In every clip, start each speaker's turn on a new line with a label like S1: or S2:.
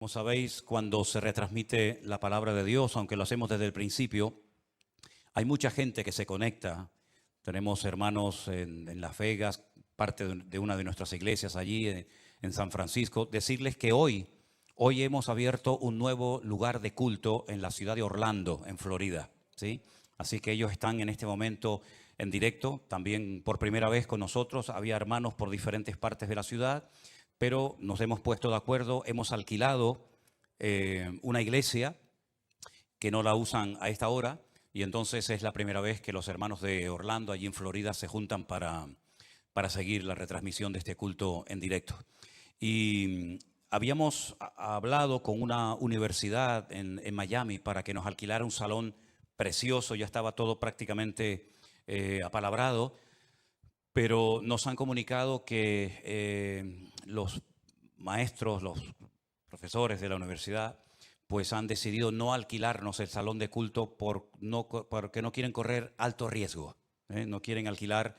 S1: Como sabéis, cuando se retransmite la palabra de Dios, aunque lo hacemos desde el principio, hay mucha gente que se conecta. Tenemos hermanos en Las Vegas, parte de una de nuestras iglesias allí en San Francisco. Decirles que hoy hemos abierto un nuevo lugar de culto en la ciudad de Orlando, en Florida, ¿sí? Así que ellos están en este momento en directo, también por primera vez con nosotros. Había hermanos por diferentes partes de la ciudad, pero nos hemos puesto de acuerdo, hemos alquilado una iglesia que no la usan a esta hora, y entonces es la primera vez que los hermanos de Orlando, allí en Florida, se juntan para seguir la retransmisión de este culto en directo. Y habíamos hablado con una universidad en Miami para que nos alquilara un salón precioso, ya estaba todo prácticamente apalabrado, pero nos han comunicado que los maestros, los profesores de la universidad, pues han decidido no alquilarnos el salón de culto porque no quieren correr alto riesgo. No quieren alquilar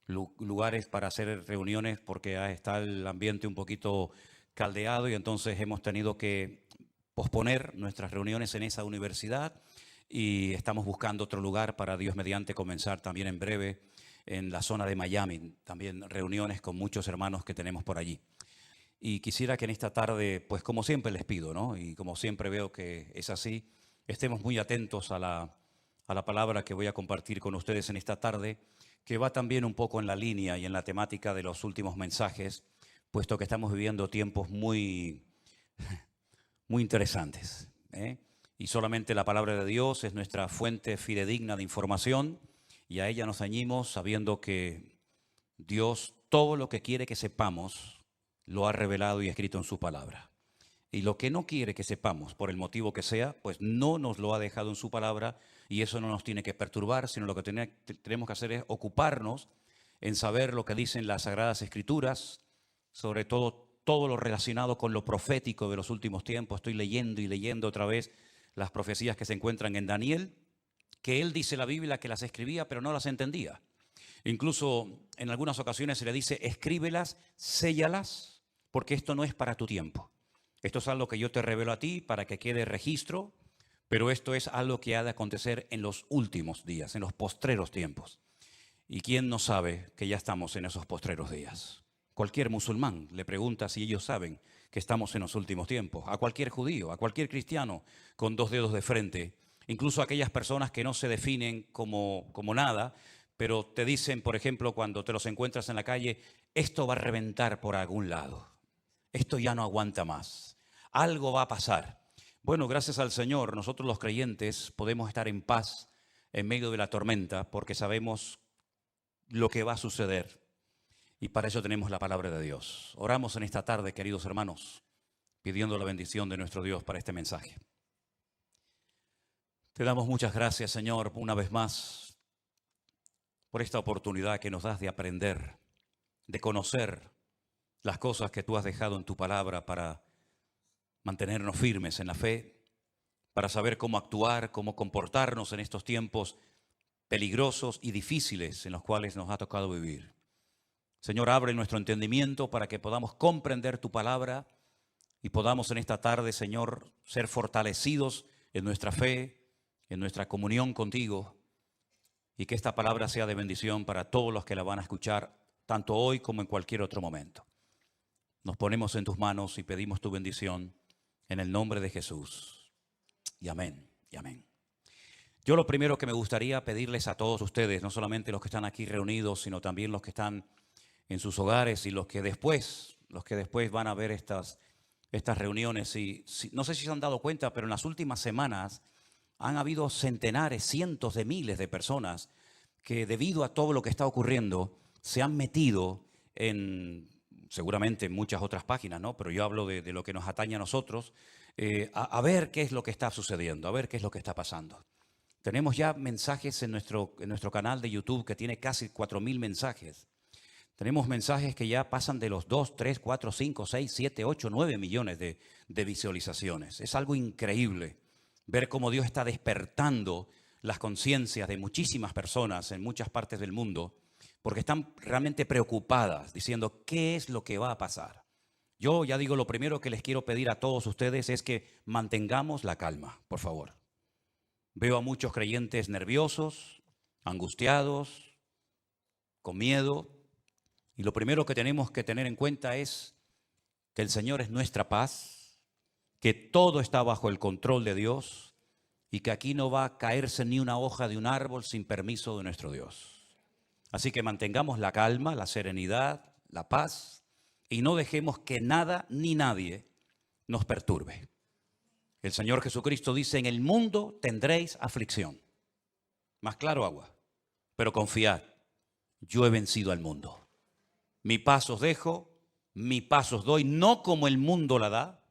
S1: lugares para hacer reuniones porque está el ambiente un poquito caldeado, y entonces hemos tenido que posponer nuestras reuniones en esa universidad y estamos buscando otro lugar para, Dios mediante, comenzar también en breve en la zona de Miami, también reuniones con muchos hermanos que tenemos por allí. Y quisiera que en esta tarde, pues como siempre les pido, ¿no? Y como siempre veo que es así, estemos muy atentos a la palabra que voy a compartir con ustedes en esta tarde, que va también un poco en la línea y en la temática de los últimos mensajes, puesto que estamos viviendo tiempos muy interesantes, ¿eh? Y solamente la palabra de Dios es nuestra fuente fidedigna de información, y a ella nos ceñimos sabiendo que Dios todo lo que quiere que sepamos lo ha revelado y escrito en su palabra. Y lo que no quiere que sepamos, por el motivo que sea, pues no nos lo ha dejado en su palabra, y eso no nos tiene que perturbar, sino lo que tenemos que hacer es ocuparnos en saber lo que dicen las Sagradas Escrituras, sobre todo lo relacionado con lo profético de los últimos tiempos. Estoy leyendo y leyendo otra vez las profecías que se encuentran en Daniel, que él dice la Biblia que las escribía pero no las entendía. Incluso en algunas ocasiones se le dice: escríbelas, séllalas, porque esto no es para tu tiempo. Esto es algo que yo te revelo a ti para que quede registro, pero esto es algo que ha de acontecer en los últimos días, en los postreros tiempos. ¿Y quién no sabe que ya estamos en esos postreros días? Cualquier musulmán le pregunta si ellos saben que estamos en los últimos tiempos. A cualquier judío, a cualquier cristiano con dos dedos de frente, incluso a aquellas personas que no se definen como nada, pero te dicen, por ejemplo, cuando te los encuentras en la calle: esto va a reventar por algún lado, esto ya no aguanta más, algo va a pasar. Bueno, gracias al Señor, nosotros los creyentes podemos estar en paz en medio de la tormenta, porque sabemos lo que va a suceder, y para eso tenemos la palabra de Dios. Oramos en esta tarde, queridos hermanos, pidiendo la bendición de nuestro Dios para este mensaje. Te damos muchas gracias, Señor, una vez más, por esta oportunidad que nos das de aprender, de conocer las cosas que tú has dejado en tu palabra para mantenernos firmes en la fe, para saber cómo actuar, cómo comportarnos en estos tiempos peligrosos y difíciles en los cuales nos ha tocado vivir. Señor, abre nuestro entendimiento para que podamos comprender tu palabra y podamos en esta tarde, Señor, ser fortalecidos en nuestra fe, en nuestra comunión contigo, y que esta palabra sea de bendición para todos los que la van a escuchar, tanto hoy como en cualquier otro momento. Nos ponemos en tus manos y pedimos tu bendición en el nombre de Jesús. Y amén, y amén. Yo lo primero que me gustaría pedirles a todos ustedes, no solamente los que están aquí reunidos, sino también los que están en sus hogares y los que después van a ver estas reuniones. Y no sé si se han dado cuenta, pero en las últimas semanas han habido centenares, cientos de miles de personas que, debido a todo lo que está ocurriendo, se han metido seguramente en muchas otras páginas, ¿no? Pero yo hablo de lo que nos atañe a nosotros, a ver qué es lo que está sucediendo, a ver qué es lo que está pasando. Tenemos ya mensajes en nuestro canal de YouTube que tiene casi 4.000 mensajes. Tenemos mensajes que ya pasan de los 2, 3, 4, 5, 6, 7, 8, 9 millones de visualizaciones. Es algo increíble ver cómo Dios está despertando las conciencias de muchísimas personas en muchas partes del mundo, porque están realmente preocupadas, diciendo: ¿qué es lo que va a pasar? Yo ya digo, lo primero que les quiero pedir a todos ustedes es que mantengamos la calma, por favor. Veo a muchos creyentes nerviosos, angustiados, con miedo. Y lo primero que tenemos que tener en cuenta es que el Señor es nuestra paz, que todo está bajo el control de Dios y que aquí no va a caerse ni una hoja de un árbol sin permiso de nuestro Dios. Así que mantengamos la calma, la serenidad, la paz y no dejemos que nada ni nadie nos perturbe. El Señor Jesucristo dice, en el mundo tendréis aflicción. Más claro agua, pero confiad, yo he vencido al mundo. Mi paz os dejo, mi paz os doy, no como el mundo la da.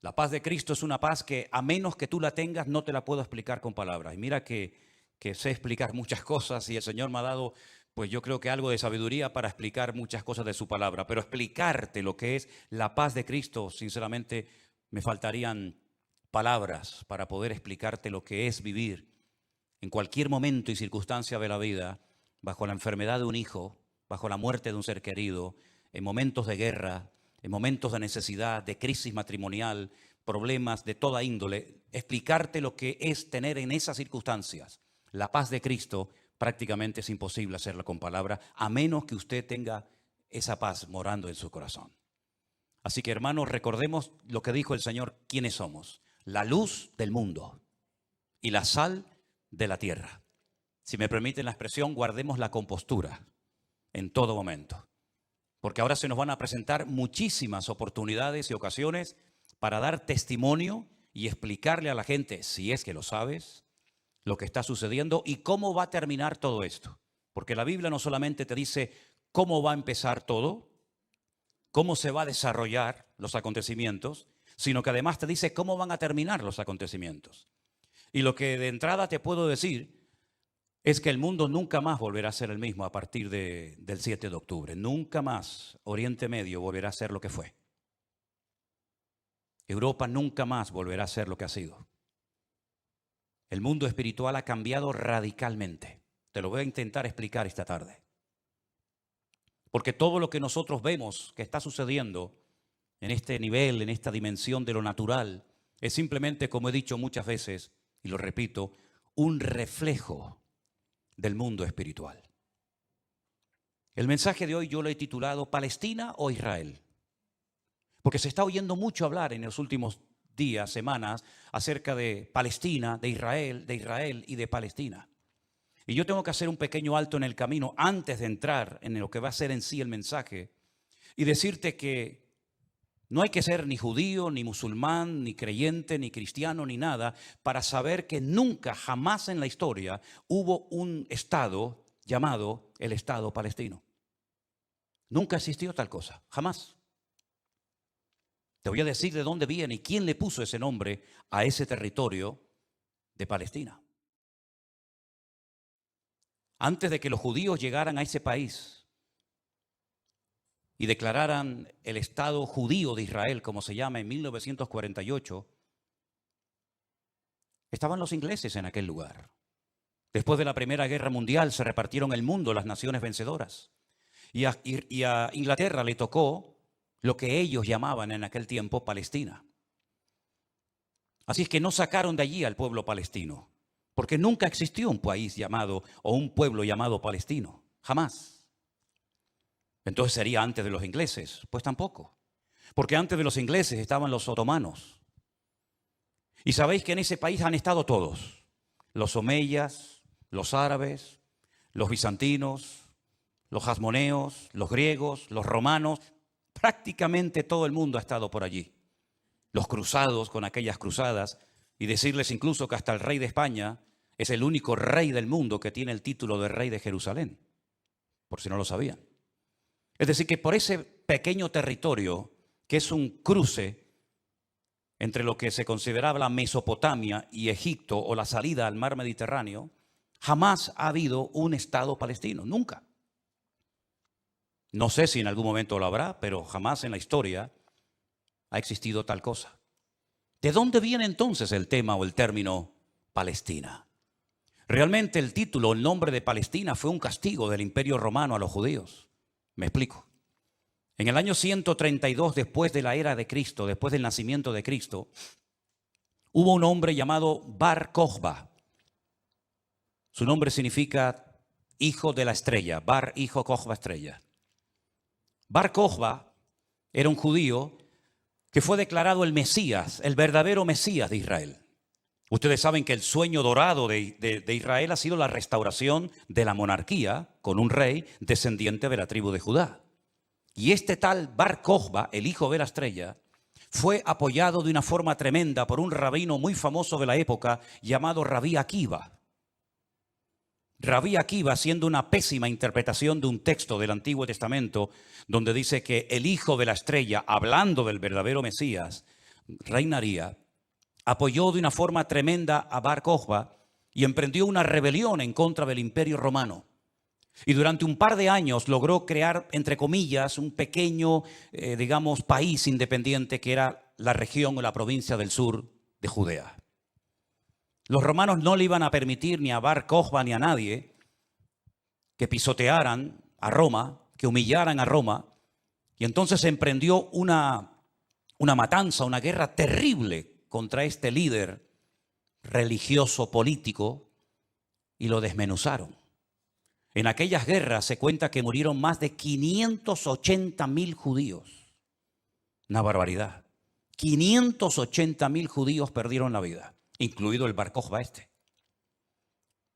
S1: La paz de Cristo es una paz que a menos que tú la tengas no te la puedo explicar con palabras. Y mira que sé explicar muchas cosas y el Señor me ha dado, pues yo creo que algo de sabiduría para explicar muchas cosas de su palabra. Pero explicarte lo que es la paz de Cristo, sinceramente, me faltarían palabras para poder explicarte lo que es vivir en cualquier momento y circunstancia de la vida, bajo la enfermedad de un hijo, bajo la muerte de un ser querido, en momentos de guerra, en momentos de necesidad, de crisis matrimonial, problemas de toda índole, explicarte lo que es tener en esas circunstancias la paz de Cristo, prácticamente es imposible hacerlo con palabras, a menos que usted tenga esa paz morando en su corazón. Así que, hermanos, recordemos lo que dijo el Señor, quiénes somos: la luz del mundo y la sal de la tierra. Si me permiten la expresión, guardemos la compostura en todo momento, porque ahora se nos van a presentar muchísimas oportunidades y ocasiones para dar testimonio y explicarle a la gente, si es que lo sabes, lo que está sucediendo y cómo va a terminar todo esto. Porque la Biblia no solamente te dice cómo va a empezar todo, cómo se va a desarrollar los acontecimientos, sino que además te dice cómo van a terminar los acontecimientos. Y lo que de entrada te puedo decir es que el mundo nunca más volverá a ser el mismo a partir del 7 de octubre. Nunca más Oriente Medio volverá a ser lo que fue. Europa nunca más volverá a ser lo que ha sido. El mundo espiritual ha cambiado radicalmente. Te lo voy a intentar explicar esta tarde. Porque todo lo que nosotros vemos que está sucediendo en este nivel, en esta dimensión de lo natural, es simplemente, como he dicho muchas veces, y lo repito, un reflejo del mundo espiritual. El mensaje de hoy yo lo he titulado ¿Palestina o Israel? Porque se está oyendo mucho hablar en los últimos días, semanas, acerca de Palestina, de Israel y de Palestina. Y yo tengo que hacer un pequeño alto en el camino antes de entrar en lo que va a ser en sí el mensaje y decirte que no hay que ser ni judío, ni musulmán, ni creyente, ni cristiano, ni nada, para saber que nunca, jamás en la historia hubo un Estado llamado el Estado palestino. Nunca existió tal cosa, jamás. Te voy a decir de dónde viene y quién le puso ese nombre a ese territorio de Palestina. Antes de que los judíos llegaran a ese país y declararan el Estado judío de Israel, como se llama, en 1948, estaban los ingleses en aquel lugar. Después de la Primera Guerra Mundial se repartieron el mundo las naciones vencedoras. Y a Inglaterra le tocó lo que ellos llamaban en aquel tiempo Palestina. Así es que no sacaron de allí al pueblo palestino, porque nunca existió un país llamado o un pueblo llamado palestino, jamás. Entonces sería antes de los ingleses, pues tampoco, porque antes de los ingleses estaban los otomanos. Y sabéis que en ese país han estado todos, los omeyas, los árabes, los bizantinos, los hasmoneos, los griegos, los romanos, prácticamente todo el mundo ha estado por allí. Los cruzados con aquellas cruzadas, y decirles incluso que hasta el rey de España es el único rey del mundo que tiene el título de rey de Jerusalén, por si no lo sabían. Es decir, que por ese pequeño territorio, que es un cruce entre lo que se consideraba la Mesopotamia y Egipto o la salida al mar Mediterráneo, jamás ha habido un Estado palestino, nunca. No sé si en algún momento lo habrá, pero jamás en la historia ha existido tal cosa. ¿De dónde viene entonces el tema o el término Palestina? Realmente el título, el nombre de Palestina fue un castigo del Imperio Romano a los judíos. Me explico. En el año 132 después de la era de Cristo, después del nacimiento de Cristo, hubo un hombre llamado Bar Kokhba. Su nombre significa hijo de la estrella, Bar, hijo, Kokhba, estrella. Bar Kokhba era un judío que fue declarado el Mesías, el verdadero Mesías de Israel. Ustedes saben que el sueño dorado de Israel ha sido la restauración de la monarquía con un rey descendiente de la tribu de Judá. Y este tal Bar Kokhba, el hijo de la estrella, fue apoyado de una forma tremenda por un rabino muy famoso de la época llamado Rabí Akiva. Rabí Akiva, haciendo una pésima interpretación de un texto del Antiguo Testamento donde dice que el hijo de la estrella, hablando del verdadero Mesías, reinaría, apoyó de una forma tremenda a Bar Kokhba y emprendió una rebelión en contra del Imperio Romano. Y durante un par de años logró crear, entre comillas, un pequeño, país independiente que era la región o la provincia del sur de Judea. Los romanos no le iban a permitir ni a Bar Kokhba ni a nadie que pisotearan a Roma, que humillaran a Roma. Y entonces se emprendió una matanza, una guerra terrible contra este líder religioso político y lo desmenuzaron. En aquellas guerras se cuenta que murieron más de 580.000 judíos. Una barbaridad. 580.000 judíos perdieron la vida, incluido el Bar Kokhba este.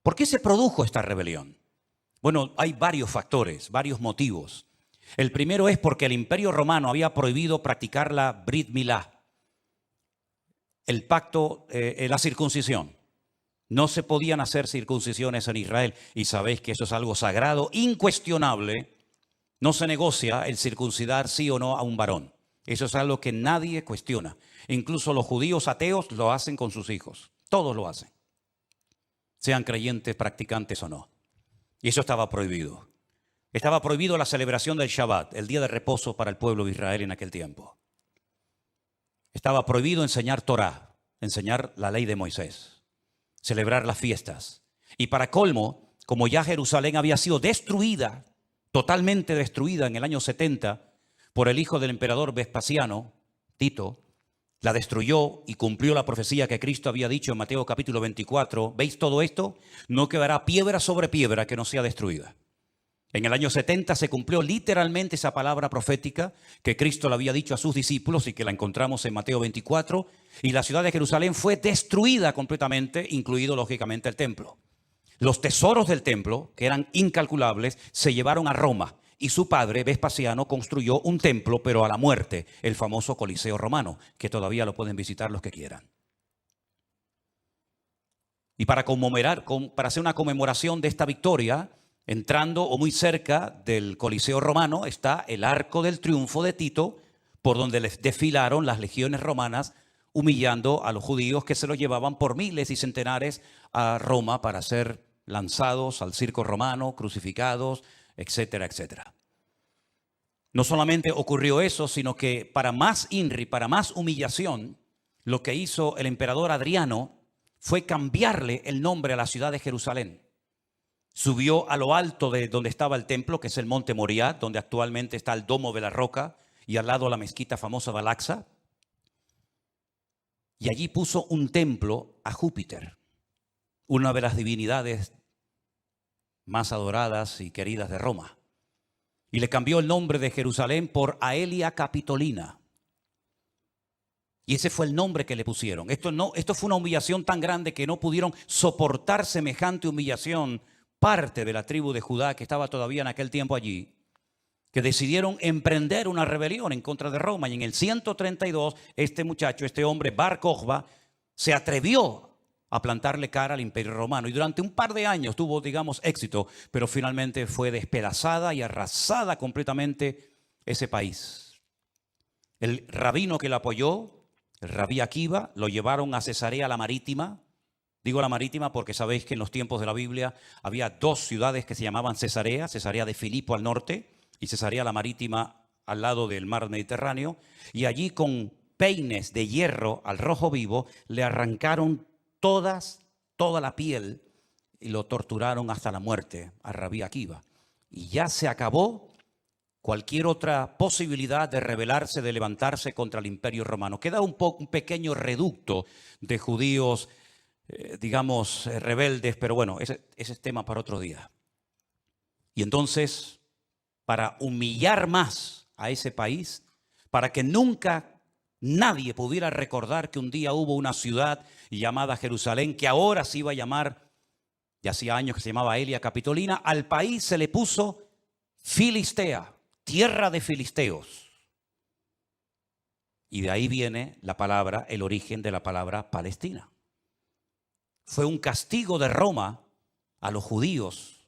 S1: ¿Por qué se produjo esta rebelión? Bueno, hay varios factores, varios motivos. El primero es porque el Imperio Romano había prohibido practicar la Brit Milá, el pacto, la circuncisión. No se podían hacer circuncisiones en Israel y sabéis que eso es algo sagrado, incuestionable. No se negocia el circuncidar sí o no a un varón. Eso es algo que nadie cuestiona. Incluso los judíos ateos lo hacen con sus hijos. Todos lo hacen. Sean creyentes, practicantes o no. Y eso estaba prohibido. Estaba prohibido la celebración del Shabbat, el día de reposo para el pueblo de Israel en aquel tiempo. Estaba prohibido enseñar Torá, enseñar la ley de Moisés, celebrar las fiestas. Y para colmo, como ya Jerusalén había sido destruida, totalmente destruida en el año 70 por el hijo del emperador Vespasiano, Tito, la destruyó y cumplió la profecía que Cristo había dicho en Mateo capítulo 24. ¿Veis todo esto? No quedará piedra sobre piedra que no sea destruida. En el año 70 se cumplió literalmente esa palabra profética que Cristo le había dicho a sus discípulos y que la encontramos en Mateo 24. Y la ciudad de Jerusalén fue destruida completamente, incluido lógicamente el templo. Los tesoros del templo, que eran incalculables, se llevaron a Roma. Y su padre, Vespasiano, construyó un templo, pero a la muerte, el famoso Coliseo Romano, que todavía lo pueden visitar los que quieran. Y para hacer una conmemoración de esta victoria, entrando o muy cerca del Coliseo Romano está el Arco del Triunfo de Tito, por donde les desfilaron las legiones romanas, humillando a los judíos que se los llevaban por miles y centenares a Roma para ser lanzados al circo romano, crucificados, etcétera, etcétera. No solamente ocurrió eso, sino que para más INRI, para más humillación, lo que hizo el emperador Adriano fue cambiarle el nombre a la ciudad de Jerusalén. Subió a lo alto de donde estaba el templo, que es el monte Moriah, donde actualmente está el Domo de la Roca, y al lado la mezquita famosa de Al-Aqsa. Y allí puso un templo a Júpiter, una de las divinidades más adoradas y queridas de Roma. Y le cambió el nombre de Jerusalén por Aelia Capitolina. Y ese fue el nombre que le pusieron. Esto fue una humillación tan grande que no pudieron soportar semejante humillación parte de la tribu de Judá que estaba todavía en aquel tiempo allí, que decidieron emprender una rebelión en contra de Roma. Y en el 132, este hombre, Bar Kokhba, se atrevió a plantarle cara al Imperio Romano. Y durante un par de años tuvo, éxito, pero finalmente fue despedazada y arrasada completamente ese país. El rabino que lo apoyó, el Rabí Akiva, lo llevaron a Cesarea la Marítima. Digo la Marítima porque sabéis que en los tiempos de la Biblia había dos ciudades que se llamaban Cesarea, Cesarea de Filipo al norte y Cesarea la Marítima al lado del mar Mediterráneo. Y allí con peines de hierro al rojo vivo le arrancaron toda la piel y lo torturaron hasta la muerte a Rabí Akiva. Y ya se acabó cualquier otra posibilidad de rebelarse, de levantarse contra el Imperio Romano. Queda un pequeño reducto de judíos, digamos, rebeldes, pero bueno, ese es tema para otro día. Y entonces, para humillar más a ese país, para que nunca nadie pudiera recordar que un día hubo una ciudad llamada Jerusalén, que ahora se iba a llamar, ya hacía años que se llamaba Elia Capitolina, al país se le puso Filistea, tierra de filisteos. Y de ahí viene la palabra, el origen de la palabra Palestina. Fue un castigo de Roma a los judíos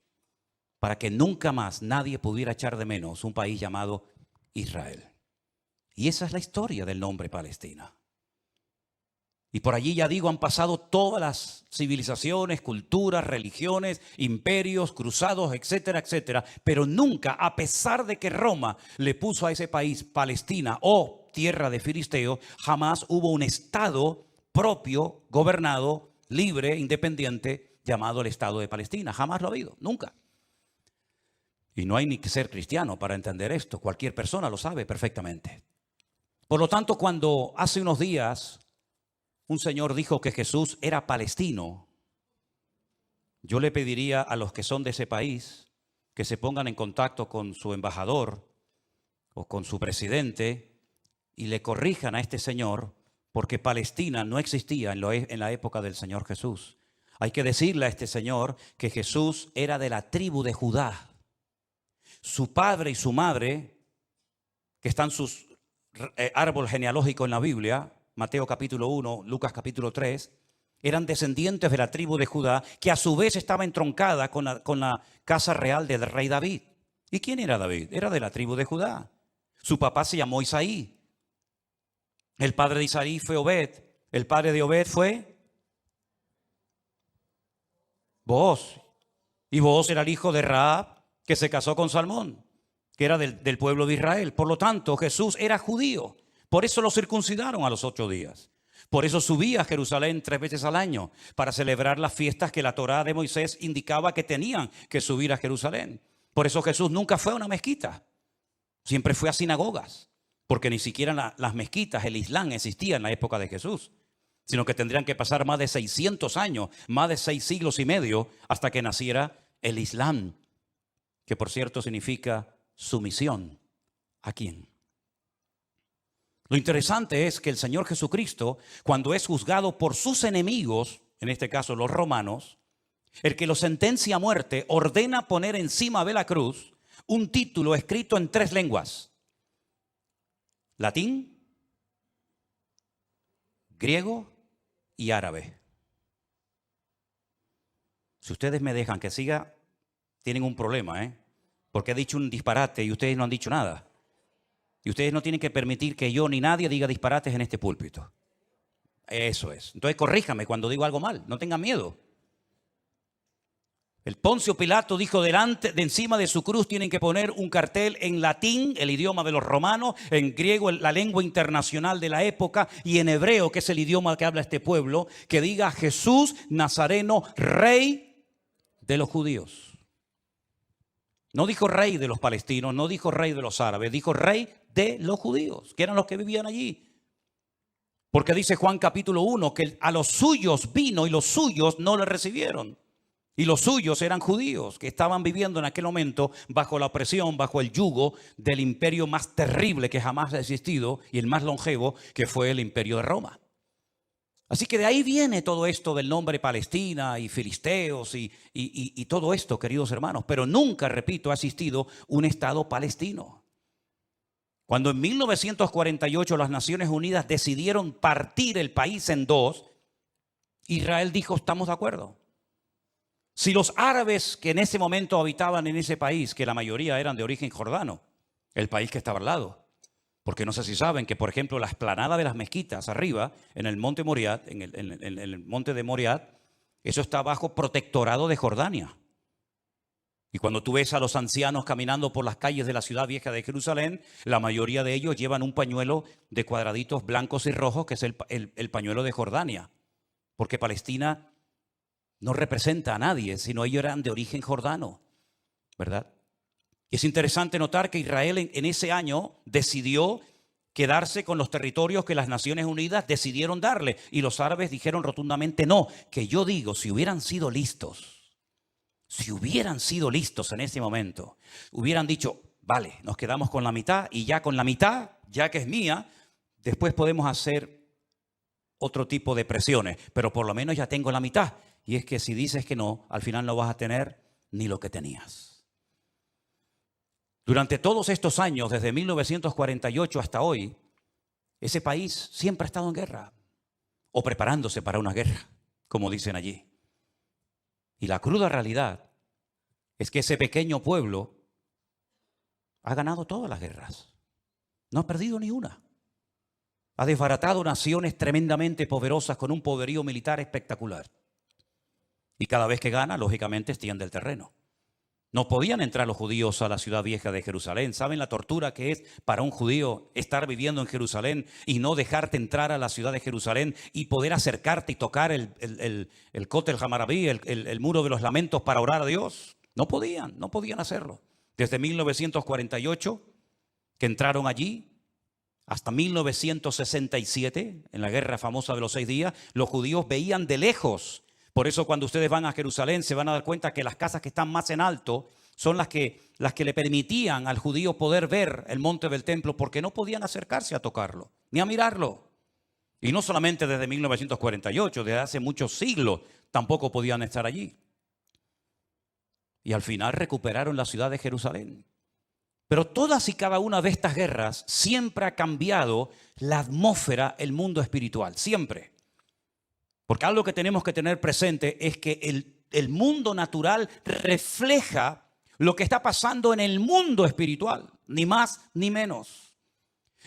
S1: para que nunca más nadie pudiera echar de menos un país llamado Israel. Y esa es la historia del nombre Palestina. Y por allí, ya digo, han pasado todas las civilizaciones, culturas, religiones, imperios, cruzados, etcétera, etcétera. Pero nunca, a pesar de que Roma le puso a ese país Palestina o tierra de filisteos, jamás hubo un estado propio, gobernado, libre, independiente, llamado el Estado de Palestina. Jamás lo ha habido, nunca. Y no hay ni que ser cristiano para entender esto. Cualquier persona lo sabe perfectamente. Por lo tanto, cuando hace unos días un señor dijo que Jesús era palestino, yo le pediría a los que son de ese país que se pongan en contacto con su embajador o con su presidente y le corrijan a este señor, porque Palestina no existía en la época del Señor Jesús. Hay que decirle a este señor que Jesús era de la tribu de Judá. Su padre y su madre, que están sus árbol genealógico en la Biblia, Mateo capítulo 1, Lucas capítulo 3, eran descendientes de la tribu de Judá, que a su vez estaba entroncada con la casa real del rey David. ¿Y quién era David? Era de la tribu de Judá. Su papá se llamó Isaí. El padre de Isaí fue Obed. El padre de Obed fue Booz. Y Booz era el hijo de Rahab, que se casó con Salmón, que era del pueblo de Israel. Por lo tanto, Jesús era judío. Por eso lo circuncidaron a los 8 días. Por eso subía a Jerusalén 3 veces al año, para celebrar las fiestas que la Torá de Moisés indicaba que tenían que subir a Jerusalén. Por eso Jesús nunca fue a una mezquita. Siempre fue a sinagogas. Porque ni siquiera las mezquitas, el Islam, existía en la época de Jesús. Sino que tendrían que pasar más de 600 años, más de 6 siglos y medio, hasta que naciera el Islam. Que por cierto significa sumisión. ¿A quién? Lo interesante es que el Señor Jesucristo, cuando es juzgado por sus enemigos, en este caso los romanos, el que lo sentencia a muerte, ordena poner encima de la cruz un título escrito en 3 lenguas: latín, griego y árabe. Si ustedes me dejan que siga, tienen un problema, porque he dicho un disparate y ustedes no han dicho nada. Y ustedes no tienen que permitir que yo ni nadie diga disparates en este púlpito. Eso es. Entonces corríjame cuando digo algo mal, no tengan miedo. El Poncio Pilato dijo de encima de su cruz tienen que poner un cartel en latín, el idioma de los romanos, en griego, la lengua internacional de la época, y en hebreo, que es el idioma que habla este pueblo, que diga Jesús Nazareno, rey de los judíos. No dijo rey de los palestinos, no dijo rey de los árabes, dijo rey de los judíos, que eran los que vivían allí. Porque dice Juan capítulo 1 que a los suyos vino y los suyos no le recibieron. Y los suyos eran judíos que estaban viviendo en aquel momento bajo la opresión, bajo el yugo del imperio más terrible que jamás ha existido y el más longevo, que fue el imperio de Roma. Así que de ahí viene todo esto del nombre Palestina y filisteos y todo esto, queridos hermanos. Pero nunca, repito, ha existido un Estado palestino. Cuando en 1948 las Naciones Unidas decidieron partir el país en 2, Israel dijo: estamos de acuerdo. Si los árabes que en ese momento habitaban en ese país, que la mayoría eran de origen jordano, el país que estaba al lado, porque no sé si saben que, por ejemplo, la explanada de las mezquitas arriba, en el monte Moriat, en el monte de Moriat, eso está bajo protectorado de Jordania. Y cuando tú ves a los ancianos caminando por las calles de la ciudad vieja de Jerusalén, la mayoría de ellos llevan un pañuelo de cuadraditos blancos y rojos, que es el pañuelo de Jordania. Porque Palestina no representa a nadie, sino ellos eran de origen jordano, ¿verdad? Y es interesante notar que Israel en ese año decidió quedarse con los territorios que las Naciones Unidas decidieron darle. Y los árabes dijeron rotundamente no. Que yo digo, si hubieran sido listos en ese momento, hubieran dicho, vale, nos quedamos con la mitad y ya con la mitad, ya que es mía, después podemos hacer otro tipo de presiones, pero por lo menos ya tengo la mitad. Y es que si dices que no, al final no vas a tener ni lo que tenías. Durante todos estos años, desde 1948 hasta hoy, ese país siempre ha estado en guerra o preparándose para una guerra, como dicen allí. Y la cruda realidad es que ese pequeño pueblo ha ganado todas las guerras. No ha perdido ni una. Ha desbaratado naciones tremendamente poderosas con un poderío militar espectacular. Y cada vez que gana, lógicamente, extiende el terreno. No podían entrar los judíos a la ciudad vieja de Jerusalén. ¿Saben la tortura que es para un judío estar viviendo en Jerusalén y no dejarte entrar a la ciudad de Jerusalén y poder acercarte y tocar el Kotel Hammaraví, el muro de los lamentos para orar a Dios? No podían hacerlo. Desde 1948, que entraron allí, hasta 1967, en la guerra famosa de los 6 días, los judíos veían de lejos. Por eso cuando ustedes van a Jerusalén se van a dar cuenta que las casas que están más en alto son las que le permitían al judío poder ver el monte del templo, porque no podían acercarse a tocarlo, ni a mirarlo. Y no solamente desde 1948, desde hace muchos siglos tampoco podían estar allí. Y al final recuperaron la ciudad de Jerusalén. Pero todas y cada una de estas guerras siempre ha cambiado la atmósfera, el mundo espiritual, siempre. Porque algo que tenemos que tener presente es que el mundo natural refleja lo que está pasando en el mundo espiritual, ni más ni menos.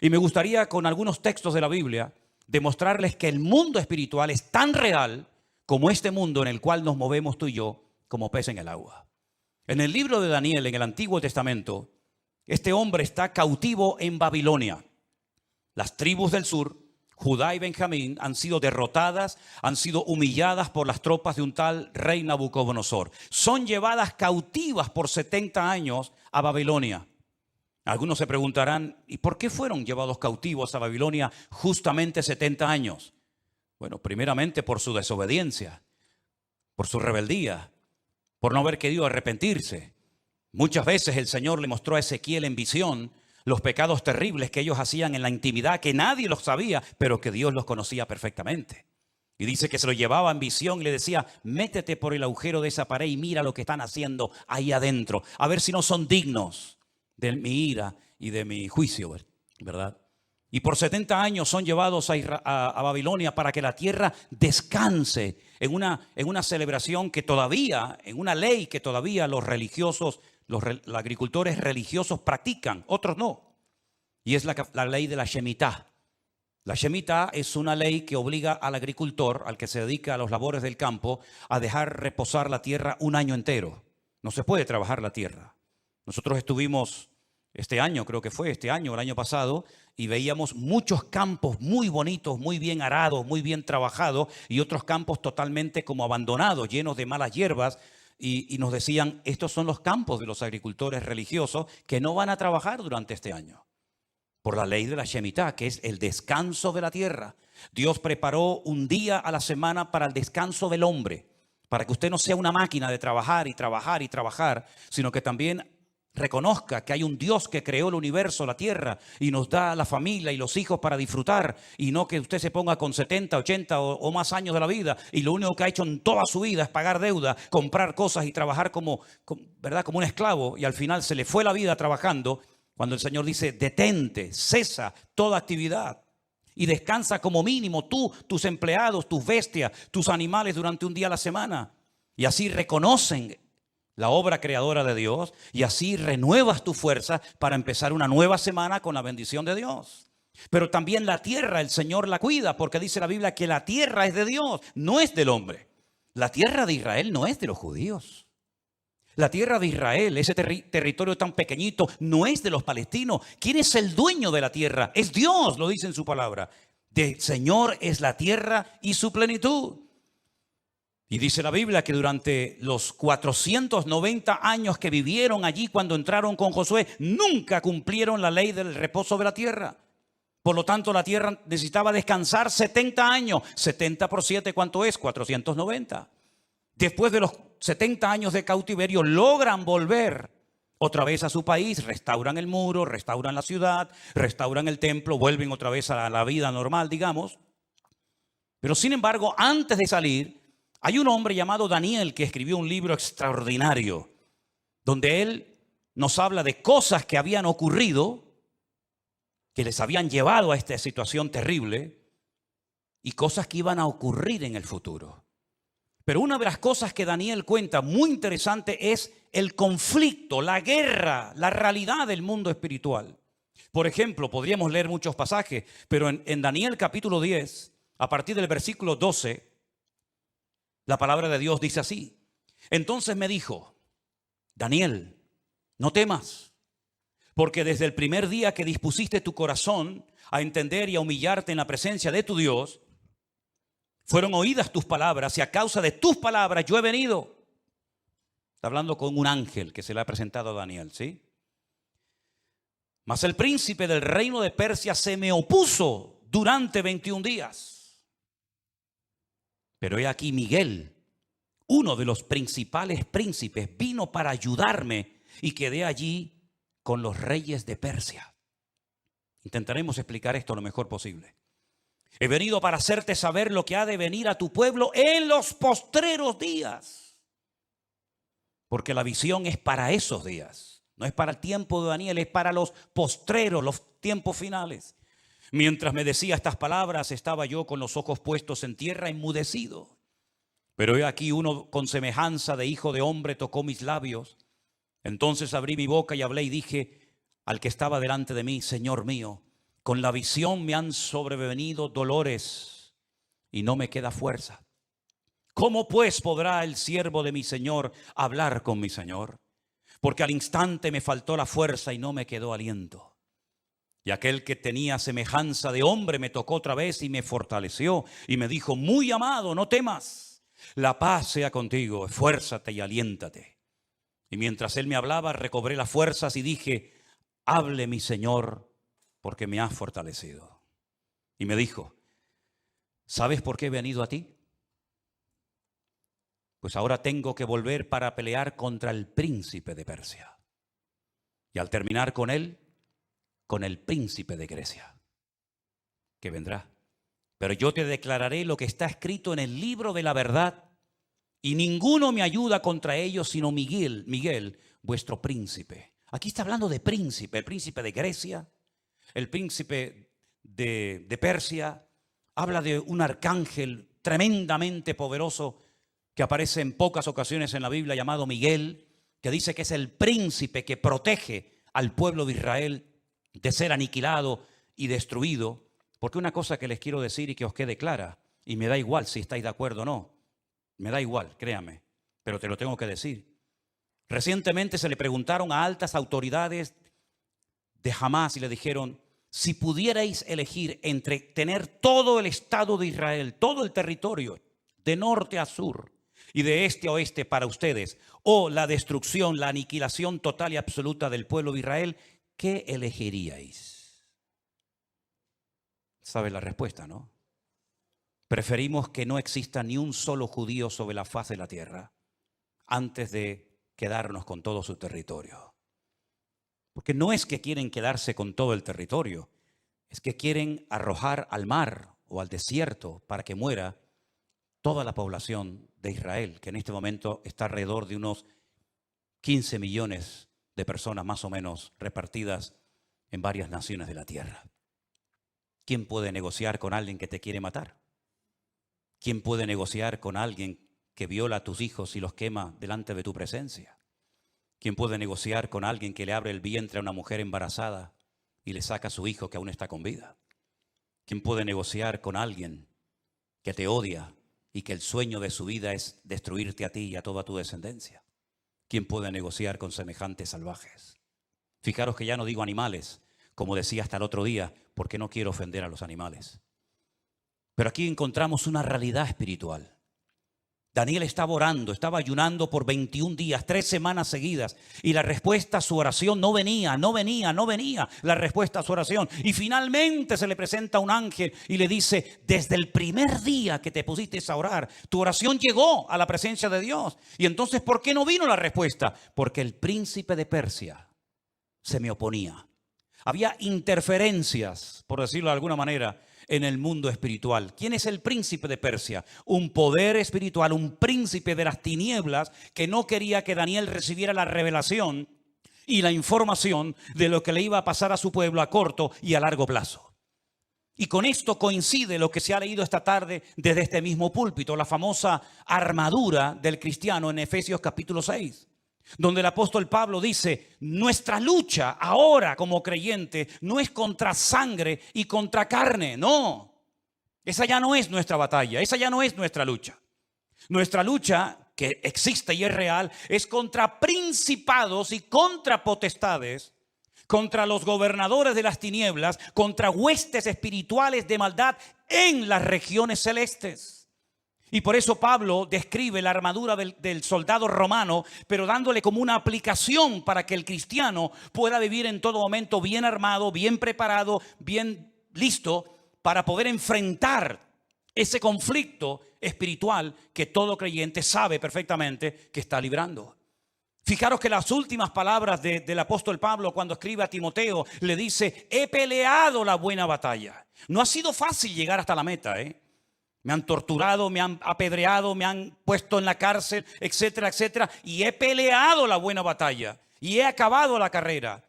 S1: Y me gustaría con algunos textos de la Biblia demostrarles que el mundo espiritual es tan real como este mundo en el cual nos movemos tú y yo como pez en el agua. En el libro de Daniel, en el Antiguo Testamento, este hombre está cautivo en Babilonia. Las tribus del sur, Judá y Benjamín, han sido derrotadas, han sido humilladas por las tropas de un tal rey Nabucodonosor. Son llevadas cautivas por 70 años a Babilonia. Algunos se preguntarán, ¿y por qué fueron llevados cautivos a Babilonia justamente 70 años? Bueno, primeramente por su desobediencia, por su rebeldía, por no haber querido arrepentirse. Muchas veces el Señor le mostró a Ezequiel en visión los pecados terribles que ellos hacían en la intimidad, que nadie los sabía, pero que Dios los conocía perfectamente. Y dice que se lo llevaba en visión y le decía, métete por el agujero de esa pared y mira lo que están haciendo ahí adentro, a ver si no son dignos de mi ira y de mi juicio, ¿verdad? Y por 70 años son llevados a Babilonia para que la tierra descanse en una celebración que todavía, en una ley que todavía los religiosos, los agricultores religiosos practican, otros no. Y es la ley de la Shemitah. La Shemitah es una ley que obliga al agricultor, al que se dedica a los labores del campo, a dejar reposar la tierra un año entero. No se puede trabajar la tierra. Nosotros estuvimos este año, creo que fue este año, el año pasado, y veíamos muchos campos muy bonitos, muy bien arados, muy bien trabajados, y otros campos totalmente como abandonados, llenos de malas hierbas. Y nos decían, estos son los campos de los agricultores religiosos que no van a trabajar durante este año. Por la ley de la Shemitah, que es el descanso de la tierra. Dios preparó un día a la semana para el descanso del hombre, para que usted no sea una máquina de trabajar y trabajar y trabajar, sino que también reconozca que hay un Dios que creó el universo, la tierra, y nos da la familia y los hijos para disfrutar, y no que usted se ponga con 70, 80 o más años de la vida y lo único que ha hecho en toda su vida es pagar deuda, comprar cosas y trabajar ¿verdad? Como un esclavo, y al final se le fue la vida trabajando, cuando el Señor dice, detente, cesa toda actividad y descansa como mínimo tú, tus empleados, tus bestias, tus animales durante un día a la semana. Y así reconocen la obra creadora de Dios, y así renuevas tu fuerza para empezar una nueva semana con la bendición de Dios. Pero también la tierra, el Señor la cuida, porque dice la Biblia que la tierra es de Dios, no es del hombre. La tierra de Israel no es de los judíos. La tierra de Israel, ese territorio tan pequeñito, no es de los palestinos. ¿Quién es el dueño de la tierra? Es Dios, lo dice en su palabra. Del Señor es la tierra y su plenitud. Y dice la Biblia que durante los 490 años que vivieron allí cuando entraron con Josué, nunca cumplieron la ley del reposo de la tierra. Por lo tanto, la tierra necesitaba descansar 70 años. 70 por 7, ¿cuánto es? 490. Después de los 70 años de cautiverio, logran volver otra vez a su país, restauran el muro, restauran la ciudad, restauran el templo, vuelven otra vez a la vida normal, digamos. Pero sin embargo, antes de salir, hay un hombre llamado Daniel que escribió un libro extraordinario, donde él nos habla de cosas que habían ocurrido, que les habían llevado a esta situación terrible, y cosas que iban a ocurrir en el futuro. Pero una de las cosas que Daniel cuenta muy interesante es el conflicto, la guerra, la realidad del mundo espiritual. Por ejemplo, podríamos leer muchos pasajes, pero en Daniel capítulo 10, a partir del versículo 12, la palabra de Dios dice así: entonces me dijo, Daniel, no temas, porque desde el primer día que dispusiste tu corazón a entender y a humillarte en la presencia de tu Dios, fueron oídas tus palabras y a causa de tus palabras yo he venido. Está hablando con un ángel que se le ha presentado a Daniel, ¿sí? Mas el príncipe del reino de Persia se me opuso durante 21 días. Pero he aquí Miguel, uno de los principales príncipes, vino para ayudarme y quedé allí con los reyes de Persia. Intentaremos explicar esto lo mejor posible. He venido para hacerte saber lo que ha de venir a tu pueblo en los postreros días. Porque la visión es para esos días. No es para el tiempo de Daniel, es para los postreros, los tiempos finales. Mientras me decía estas palabras, estaba yo con los ojos puestos en tierra, enmudecido. Pero he aquí uno con semejanza de hijo de hombre tocó mis labios. Entonces abrí mi boca y hablé y dije al que estaba delante de mí, Señor mío, con la visión me han sobrevenido dolores y no me queda fuerza. ¿Cómo pues podrá el siervo de mi Señor hablar con mi Señor? Porque al instante me faltó la fuerza y no me quedó aliento. Y aquel que tenía semejanza de hombre me tocó otra vez y me fortaleció y me dijo, muy amado, no temas, la paz sea contigo, esfuérzate y aliéntate. Y mientras él me hablaba, recobré las fuerzas y dije, hable mi Señor, porque me has fortalecido. Y me dijo, ¿sabes por qué he venido a ti? Pues ahora tengo que volver para pelear contra el príncipe de Persia. Y al terminar con él, con el príncipe de Grecia, que vendrá. Pero yo te declararé lo que está escrito en el libro de la verdad, y ninguno me ayuda contra ellos sino Miguel, vuestro príncipe. Aquí está hablando de príncipe, el príncipe de Grecia, el príncipe de Persia. Habla de un arcángel tremendamente poderoso que aparece en pocas ocasiones en la Biblia, llamado Miguel, que dice que es el príncipe que protege al pueblo de Israel de ser aniquilado y destruido. Porque una cosa que les quiero decir y que os quede clara, y me da igual si estáis de acuerdo o no, me da igual, créame, pero te lo tengo que decir. Recientemente se le preguntaron a altas autoridades de Hamás y le dijeron, si pudierais elegir entre tener todo el Estado de Israel, todo el territorio, de norte a sur y de este a oeste para ustedes, o la destrucción, la aniquilación total y absoluta del pueblo de Israel, ¿qué elegiríais? ¿Sabe la respuesta, no? Preferimos que no exista ni un solo judío sobre la faz de la tierra antes de quedarnos con todo su territorio. Porque no es que quieren quedarse con todo el territorio, es que quieren arrojar al mar o al desierto para que muera toda la población de Israel, que en este momento está alrededor de unos 15 millones de personas más o menos repartidas en varias naciones de la tierra. ¿Quién puede negociar con alguien que te quiere matar? ¿Quién puede negociar con alguien que viola a tus hijos y los quema delante de tu presencia? ¿Quién puede negociar con alguien que le abre el vientre a una mujer embarazada y le saca a su hijo que aún está con vida? ¿Quién puede negociar con alguien que te odia y que el sueño de su vida es destruirte a ti y a toda tu descendencia? ¿Quién puede negociar con semejantes salvajes? Fijaros que ya no digo animales, como decía hasta el otro día, porque no quiero ofender a los animales. Pero aquí encontramos una realidad espiritual. Daniel estaba orando, estaba ayunando por 21 días, 3 semanas seguidas. Y la respuesta a su oración no venía la respuesta a su oración. Y finalmente se le presenta un ángel y le dice, desde el primer día que te pusiste a orar, tu oración llegó a la presencia de Dios. Y entonces, ¿por qué no vino la respuesta? Porque el príncipe de Persia se me oponía. Había interferencias, por decirlo de alguna manera, en el mundo espiritual. ¿Quién es el príncipe de Persia? Un poder espiritual, un príncipe de las tinieblas que no quería que Daniel recibiera la revelación y la información de lo que le iba a pasar a su pueblo a corto y a largo plazo. Y con esto coincide lo que se ha leído esta tarde desde este mismo púlpito, la famosa armadura del cristiano en Efesios capítulo 6. Donde el apóstol Pablo dice, nuestra lucha ahora como creyente no es contra sangre y contra carne, no. Esa ya no es nuestra batalla, esa ya no es nuestra lucha. Nuestra lucha, que existe y es real, es contra principados y contra potestades, contra los gobernadores de las tinieblas, contra huestes espirituales de maldad en las regiones celestes. Y por eso Pablo describe la armadura del soldado romano, pero dándole como una aplicación para que el cristiano pueda vivir en todo momento bien armado, bien preparado, bien listo para poder enfrentar ese conflicto espiritual que todo creyente sabe perfectamente que está librando. Fijaros que las últimas palabras del apóstol Pablo cuando escribe a Timoteo le dice, he peleado la buena batalla. No ha sido fácil llegar hasta la meta, Me han torturado, me han apedreado, me han puesto en la cárcel, etcétera, etcétera. Y he peleado la buena batalla y he acabado la carrera.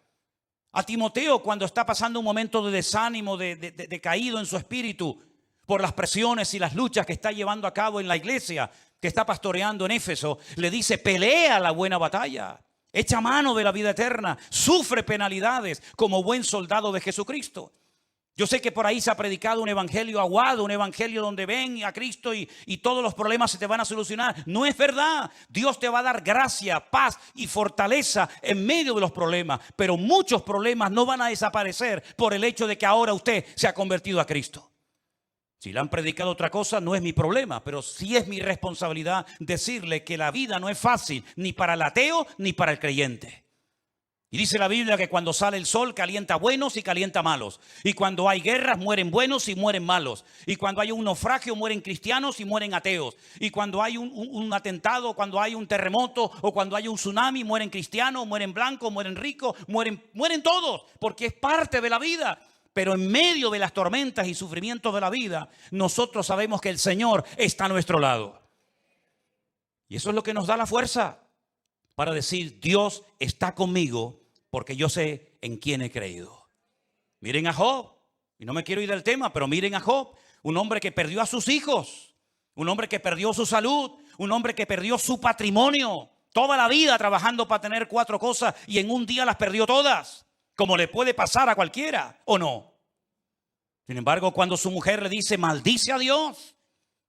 S1: A Timoteo, cuando está pasando un momento de desánimo, de caído en su espíritu por las presiones y las luchas que está llevando a cabo en la iglesia que está pastoreando en Éfeso, le dice, pelea la buena batalla, echa mano de la vida eterna, sufre penalidades como buen soldado de Jesucristo. Yo sé que por ahí se ha predicado un evangelio aguado, un evangelio donde ven a Cristo y todos los problemas se te van a solucionar. No es verdad. Dios te va a dar gracia, paz y fortaleza en medio de los problemas. Pero muchos problemas no van a desaparecer por el hecho de que ahora usted se ha convertido a Cristo. Si le han predicado otra cosa, no es mi problema, pero sí es mi responsabilidad decirle que la vida no es fácil ni para el ateo ni para el creyente. Y dice la Biblia que cuando sale el sol calienta buenos y calienta malos. Y cuando hay guerras mueren buenos y mueren malos. Y cuando hay un naufragio mueren cristianos y mueren ateos. Y cuando hay un atentado, cuando hay un terremoto o cuando hay un tsunami mueren cristianos, mueren blancos, mueren ricos, mueren todos. Porque es parte de la vida. Pero en medio de las tormentas y sufrimientos de la vida, nosotros sabemos que el Señor está a nuestro lado. Y eso es lo que nos da la fuerza para decir, Dios está conmigo porque yo sé en quién he creído. Miren a Job, y no me quiero ir del tema, pero miren a Job, un hombre que perdió a sus hijos, un hombre que perdió su salud, un hombre que perdió su patrimonio, toda la vida trabajando para tener 4 cosas y en un día las perdió todas, como le puede pasar a cualquiera, ¿o no? Sin embargo, cuando su mujer le dice, maldice a Dios,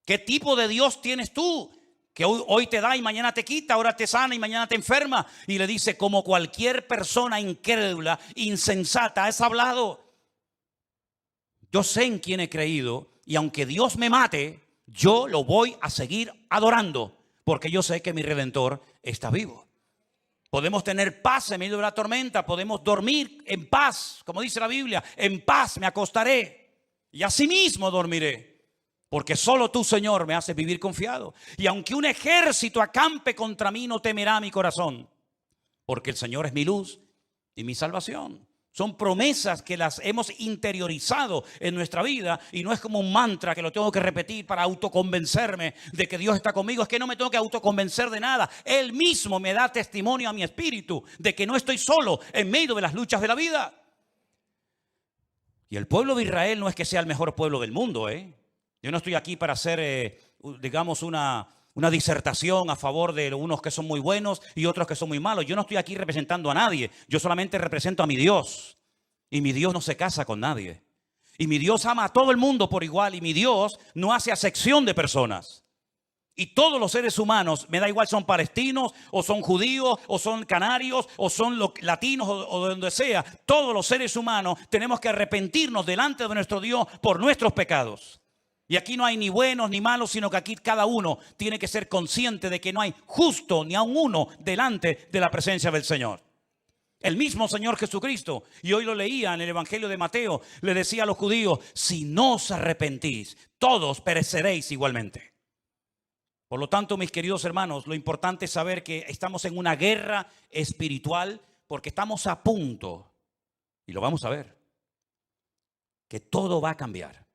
S1: ¿qué tipo de Dios tienes tú? Que hoy te da y mañana te quita, ahora te sana y mañana te enferma. Y le dice, como cualquier persona incrédula, insensata, has hablado. Yo sé en quién he creído y aunque Dios me mate, yo lo voy a seguir adorando porque yo sé que mi Redentor está vivo. Podemos tener paz en medio de la tormenta, podemos dormir en paz, como dice la Biblia, en paz me acostaré y asimismo dormiré. Porque solo tú, Señor, me haces vivir confiado. Y aunque un ejército acampe contra mí, no temerá mi corazón. Porque el Señor es mi luz y mi salvación. Son promesas que las hemos interiorizado en nuestra vida. Y no es como un mantra que lo tengo que repetir para autoconvencerme de que Dios está conmigo. Es que no me tengo que autoconvencer de nada. Él mismo me da testimonio a mi espíritu de que no estoy solo en medio de las luchas de la vida. Y el pueblo de Israel no es que sea el mejor pueblo del mundo, Yo no estoy aquí para hacer, digamos, una disertación a favor de unos que son muy buenos y otros que son muy malos. Yo no estoy aquí representando a nadie. Yo solamente represento a mi Dios. Y mi Dios no se casa con nadie. Y mi Dios ama a todo el mundo por igual. Y mi Dios no hace acepción de personas. Y todos los seres humanos, me da igual, son palestinos, o son judíos, o son canarios, o son latinos, o de donde sea. Todos los seres humanos tenemos que arrepentirnos delante de nuestro Dios por nuestros pecados. Y aquí no hay ni buenos ni malos, sino que aquí cada uno tiene que ser consciente de que no hay justo ni aun uno delante de la presencia del Señor. El mismo Señor Jesucristo, y hoy lo leía en el Evangelio de Mateo, le decía a los judíos: si no os arrepentís, todos pereceréis igualmente. Por lo tanto, mis queridos hermanos, lo importante es saber que estamos en una guerra espiritual, porque estamos a punto, y lo vamos a ver, que todo va a cambiar.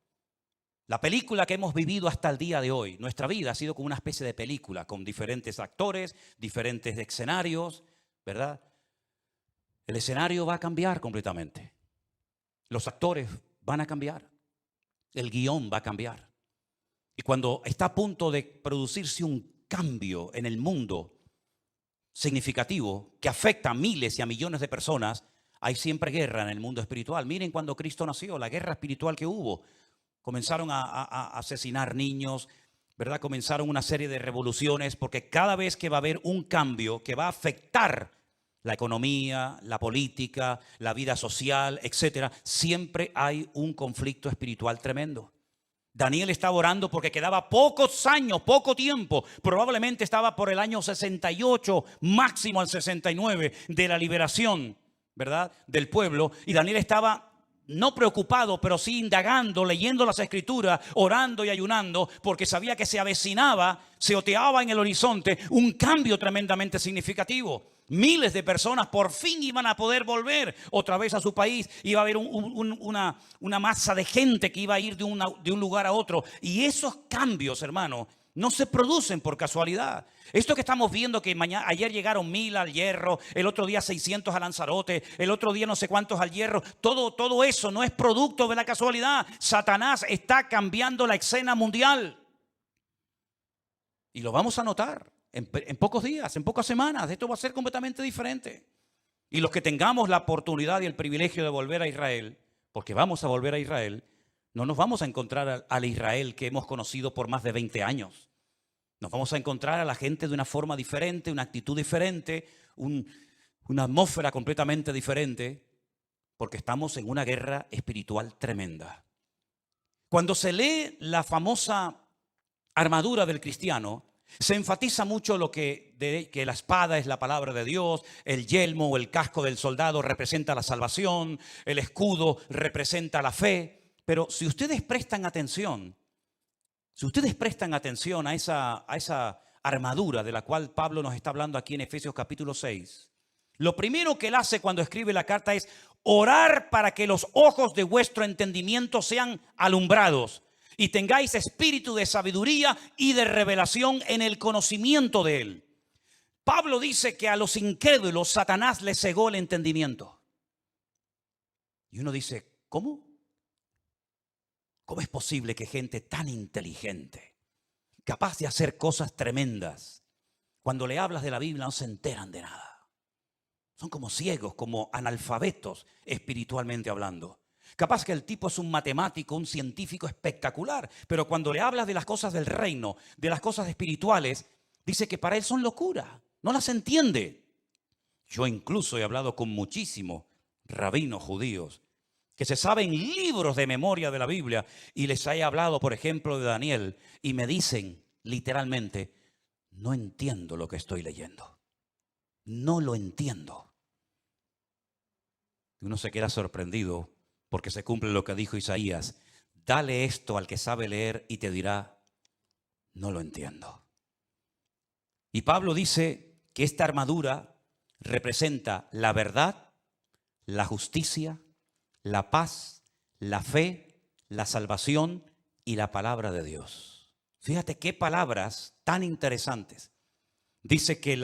S1: La película que hemos vivido hasta el día de hoy, nuestra vida ha sido como una especie de película, con diferentes actores, diferentes escenarios, ¿verdad? El escenario va a cambiar completamente. Los actores van a cambiar. El guión va a cambiar. Y cuando está a punto de producirse un cambio en el mundo significativo que afecta a miles y a millones de personas, hay siempre guerra en el mundo espiritual. Miren cuando Cristo nació, la guerra espiritual que hubo. Comenzaron a asesinar niños, ¿verdad? Comenzaron una serie de revoluciones, porque cada vez que va a haber un cambio que va a afectar la economía, la política, la vida social, etcétera, siempre hay un conflicto espiritual tremendo. Daniel estaba orando porque quedaba pocos años, poco tiempo, probablemente estaba por el año 68, máximo al 69 de la liberación, ¿verdad?, del pueblo, y Daniel estaba no preocupado, pero sí indagando, leyendo las escrituras, orando y ayunando, porque sabía que se avecinaba, se oteaba en el horizonte un cambio tremendamente significativo. Miles de personas por fin iban a poder volver otra vez a su país. Iba a haber una masa de gente que iba a ir de un lugar a otro. Y esos cambios, hermano, no se producen por casualidad. Esto que estamos viendo, que ayer llegaron 1000 al Hierro, el otro día 600 a Lanzarote, el otro día no sé cuántos al Hierro, todo eso no es producto de la casualidad. Satanás está cambiando la escena mundial. Y lo vamos a notar en pocos días, en pocas semanas. Esto va a ser completamente diferente. Y los que tengamos la oportunidad y el privilegio de volver a Israel, porque vamos a volver a Israel, no nos vamos a encontrar al Israel que hemos conocido por más de 20 años. Nos vamos a encontrar a la gente de una forma diferente, una actitud diferente, una atmósfera completamente diferente, porque estamos en una guerra espiritual tremenda. Cuando se lee la famosa armadura del cristiano, se enfatiza mucho que la espada es la palabra de Dios, el yelmo o el casco del soldado representa la salvación, el escudo representa la fe. Pero si ustedes prestan atención a esa armadura de la cual Pablo nos está hablando aquí en Efesios capítulo 6, lo primero que él hace cuando escribe la carta es orar para que los ojos de vuestro entendimiento sean alumbrados y tengáis espíritu de sabiduría y de revelación en el conocimiento de él. Pablo dice que a los incrédulos Satanás les cegó el entendimiento. Y uno dice, ¿cómo? ¿Cómo es posible que gente tan inteligente, capaz de hacer cosas tremendas, cuando le hablas de la Biblia no se enteran de nada? Son como ciegos, como analfabetos espiritualmente hablando. Capaz que el tipo es un matemático, un científico espectacular, pero cuando le hablas de las cosas del reino, de las cosas espirituales, dice que para él son locura, no las entiende. Yo incluso he hablado con muchísimos rabinos judíos que se saben libros de memoria de la Biblia y les he hablado, por ejemplo, de Daniel, y me dicen literalmente, no entiendo lo que estoy leyendo. No lo entiendo. Y uno se queda sorprendido porque se cumple lo que dijo Isaías. Dale esto al que sabe leer y te dirá, no lo entiendo. Y Pablo dice que esta armadura representa la verdad, la justicia, la paz, la fe, la salvación y la palabra de Dios. Fíjate qué palabras tan interesantes. Dice que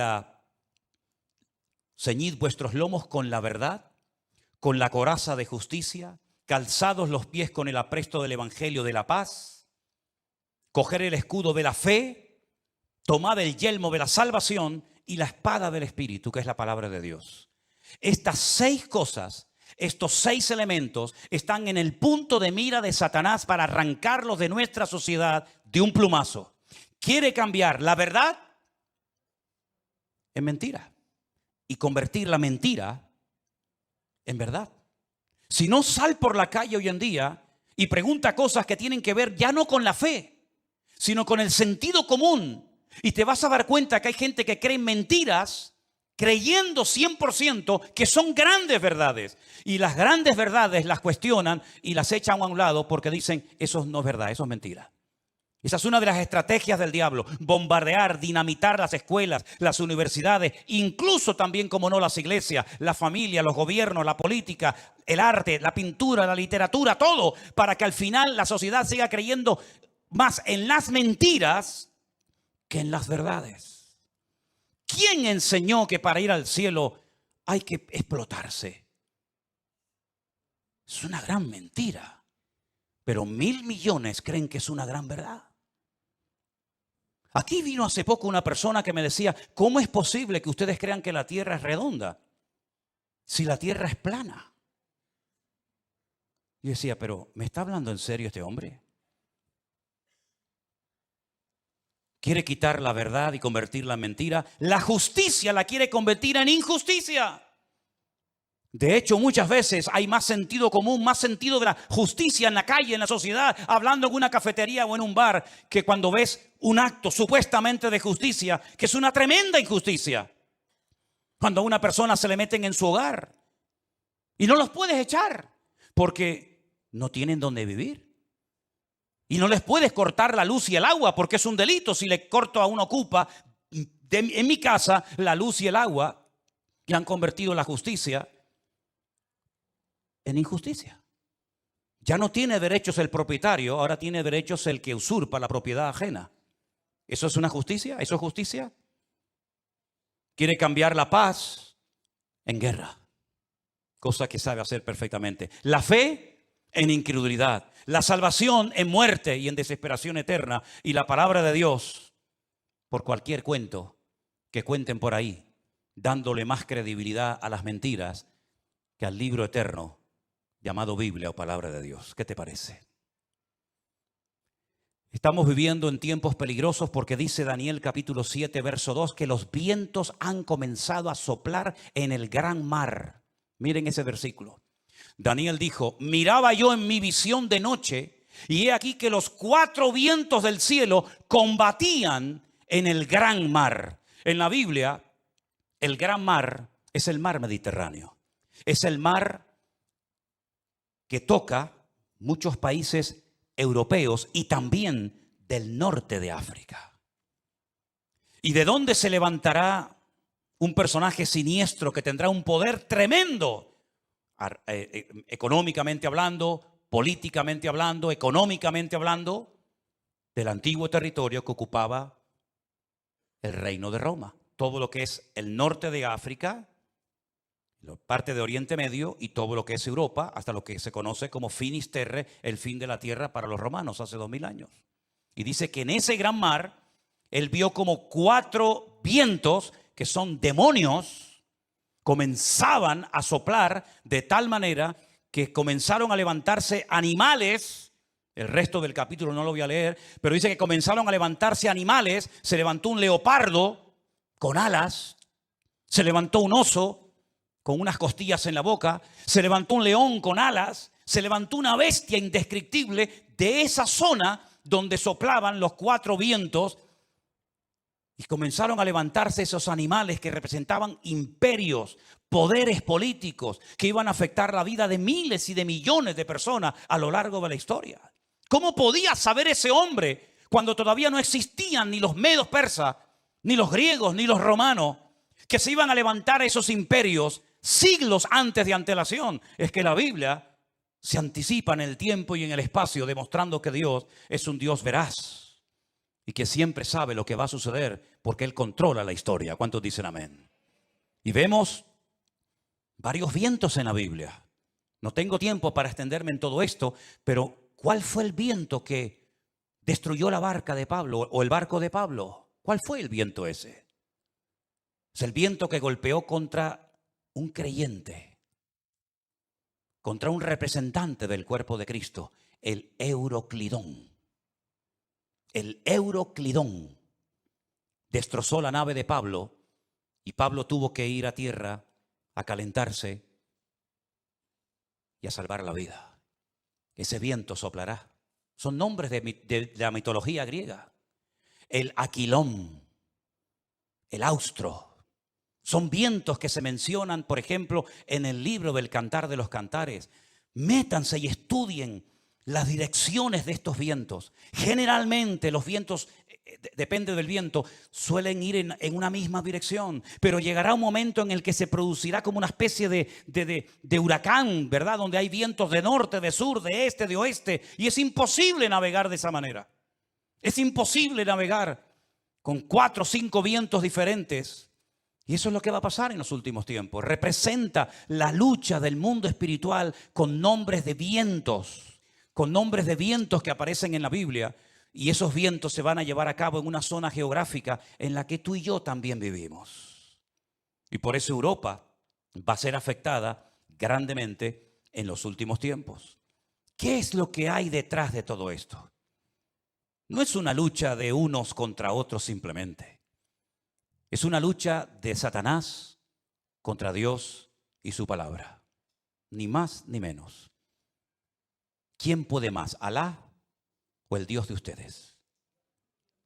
S1: ceñid vuestros lomos con la verdad, con la coraza de justicia, calzados los pies con el apresto del evangelio de la paz, coger el escudo de la fe, tomad el yelmo de la salvación y la espada del Espíritu, que es la palabra de Dios. Estas 6 cosas, estos 6 elementos están en el punto de mira de Satanás para arrancarlos de nuestra sociedad de un plumazo. Quiere cambiar la verdad en mentira y convertir la mentira en verdad. Si no, sal por la calle hoy en día y pregunta cosas que tienen que ver ya no con la fe, sino con el sentido común. Y te vas a dar cuenta que hay gente que cree en mentiras, creyendo 100% que son grandes verdades. Y las grandes verdades las cuestionan y las echan a un lado porque dicen, eso no es verdad, eso es mentira. Esa es una de las estrategias del diablo, bombardear, dinamitar las escuelas, las universidades, incluso también, como no, las iglesias, la familia, los gobiernos, la política, el arte, la pintura, la literatura, todo, para que al final la sociedad siga creyendo más en las mentiras que en las verdades. ¿Quién enseñó que para ir al cielo hay que explotarse? Es una gran mentira, pero 1.000 millones creen que es una gran verdad. Aquí vino hace poco una persona que me decía, ¿cómo es posible que ustedes crean que la tierra es redonda si la tierra es plana? Yo decía, pero ¿me está hablando en serio este hombre? Quiere quitar la verdad y convertirla en mentira. La justicia la quiere convertir en injusticia. De hecho, muchas veces hay más sentido común, más sentido de la justicia en la calle, en la sociedad, hablando en una cafetería o en un bar, que cuando ves un acto supuestamente de justicia, que es una tremenda injusticia. Cuando a una persona se le meten en su hogar y no los puedes echar porque no tienen dónde vivir. Y no les puedes cortar la luz y el agua porque es un delito. Si le corto a un ocupa en mi casa la luz y el agua, y han convertido la justicia en injusticia. Ya no tiene derechos el propietario, ahora tiene derechos el que usurpa la propiedad ajena. ¿Eso es una justicia? ¿Eso es justicia? Quiere cambiar la paz en guerra, cosa que sabe hacer perfectamente. La fe en incredulidad, la salvación en muerte y en desesperación eterna, y la palabra de Dios por cualquier cuento que cuenten por ahí, dándole más credibilidad a las mentiras que al libro eterno llamado Biblia o palabra de Dios. ¿Qué te parece? Estamos viviendo en tiempos peligrosos porque dice Daniel capítulo 7, verso 2, que los vientos han comenzado a soplar en el gran mar. Miren ese versículo. Daniel dijo, miraba yo en mi visión de noche y he aquí que los 4 vientos del cielo combatían en el gran mar. En la Biblia, el gran mar es el mar Mediterráneo. Es el mar que toca muchos países europeos y también del norte de África. ¿Y de dónde se levantará un personaje siniestro que tendrá un poder tremendo? Económicamente hablando, políticamente hablando, económicamente hablando, del antiguo territorio que ocupaba el reino de Roma. Todo lo que es el norte de África, parte de Oriente Medio y todo lo que es Europa, hasta lo que se conoce como Finis Terrae, el fin de la tierra para los romanos hace 2000 años. Y dice que en ese gran mar, él vio como 4 vientos, que son demonios, comenzaban a soplar de tal manera que comenzaron a levantarse animales. El resto del capítulo no lo voy a leer, pero dice que comenzaron a levantarse animales. Se levantó un leopardo con alas, se levantó un oso con unas costillas en la boca, se levantó un león con alas, se levantó una bestia indescriptible de esa zona donde soplaban los 4 vientos, y comenzaron a levantarse esos animales que representaban imperios, poderes políticos que iban a afectar la vida de miles y de millones de personas a lo largo de la historia. ¿Cómo podía saber ese hombre cuando todavía no existían ni los medos persas, ni los griegos, ni los romanos, que se iban a levantar esos imperios siglos antes de antelación? Es que la Biblia se anticipa en el tiempo y en el espacio, demostrando que Dios es un Dios veraz y que siempre sabe lo que va a suceder porque Él controla la historia. ¿Cuántos dicen amén? Y vemos varios vientos en la Biblia. No tengo tiempo para extenderme en todo esto, pero ¿cuál fue el viento que destruyó la barca de Pablo o el barco de Pablo? ¿Cuál fue el viento ese? Es el viento que golpeó contra un creyente, contra un representante del cuerpo de Cristo, el Euroclidón. El Euroclidón destrozó la nave de Pablo y Pablo tuvo que ir a tierra a calentarse y a salvar la vida. ese viento soplará. Son nombres de la mitología griega. El aquilón, el austro. Son vientos que se mencionan, por ejemplo, en el libro del Cantar de los Cantares. Métanse y estudien las direcciones de estos vientos. Generalmente los vientos, depende del viento, suelen ir en una misma dirección, pero llegará un momento en el que se producirá como una especie de huracán, ¿verdad? Donde hay vientos de norte, de sur, de este, de oeste, y es imposible navegar de esa manera. Es imposible navegar con 4 o 5 vientos diferentes. Y eso es lo que va a pasar en los últimos tiempos. Representa la lucha del mundo espiritual con nombres de vientos que aparecen en la Biblia. Y esos vientos se van a llevar a cabo en una zona geográfica en la que tú y yo también vivimos. Y por eso Europa va a ser afectada grandemente en los últimos tiempos. ¿Qué es lo que hay detrás de todo esto? No es una lucha de unos contra otros simplemente. Es una lucha de Satanás contra Dios y su palabra. Ni más ni menos. ¿Quién puede más? ¿Alá o el Dios de ustedes?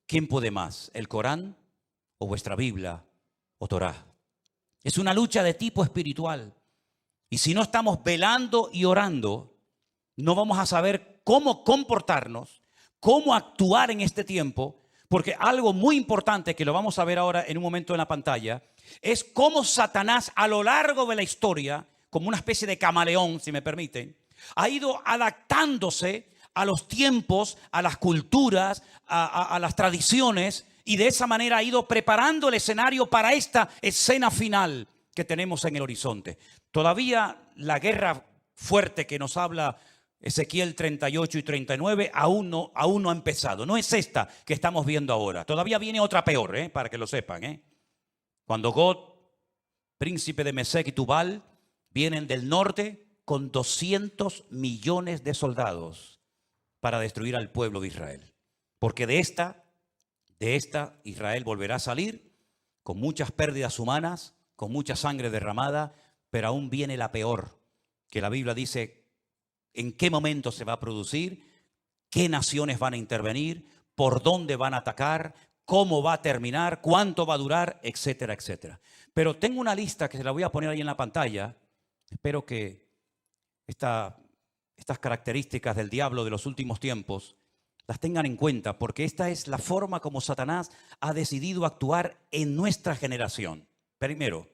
S1: ¿Quién puede más? ¿El Corán o vuestra Biblia o Torá? Es una lucha de tipo espiritual. Y si no estamos velando y orando, no vamos a saber cómo comportarnos, cómo actuar en este tiempo. Porque algo muy importante, que lo vamos a ver ahora en un momento en la pantalla, es cómo Satanás a lo largo de la historia, como una especie de camaleón, si me permiten, ha ido adaptándose a los tiempos, a las culturas, a las tradiciones, y de esa manera ha ido preparando el escenario para esta escena final que tenemos en el horizonte. Todavía la guerra fuerte que nos habla Ezequiel 38 y 39 aún no ha empezado. No es esta que estamos viendo ahora. Todavía viene otra peor, para que lo sepan. Cuando Gog, príncipe de Mesec y Tubal, vienen del norte con 200 millones de soldados para destruir al pueblo de Israel. Porque de esta Israel volverá a salir con muchas pérdidas humanas, con mucha sangre derramada, pero aún viene la peor, que la Biblia dice en qué momento se va a producir, qué naciones van a intervenir, por dónde van a atacar, cómo va a terminar, cuánto va a durar, etcétera, etcétera. Pero tengo una lista que se la voy a poner ahí en la pantalla. Espero que estas características del diablo de los últimos tiempos las tengan en cuenta, porque esta es la forma como Satanás ha decidido actuar en nuestra generación. Primero,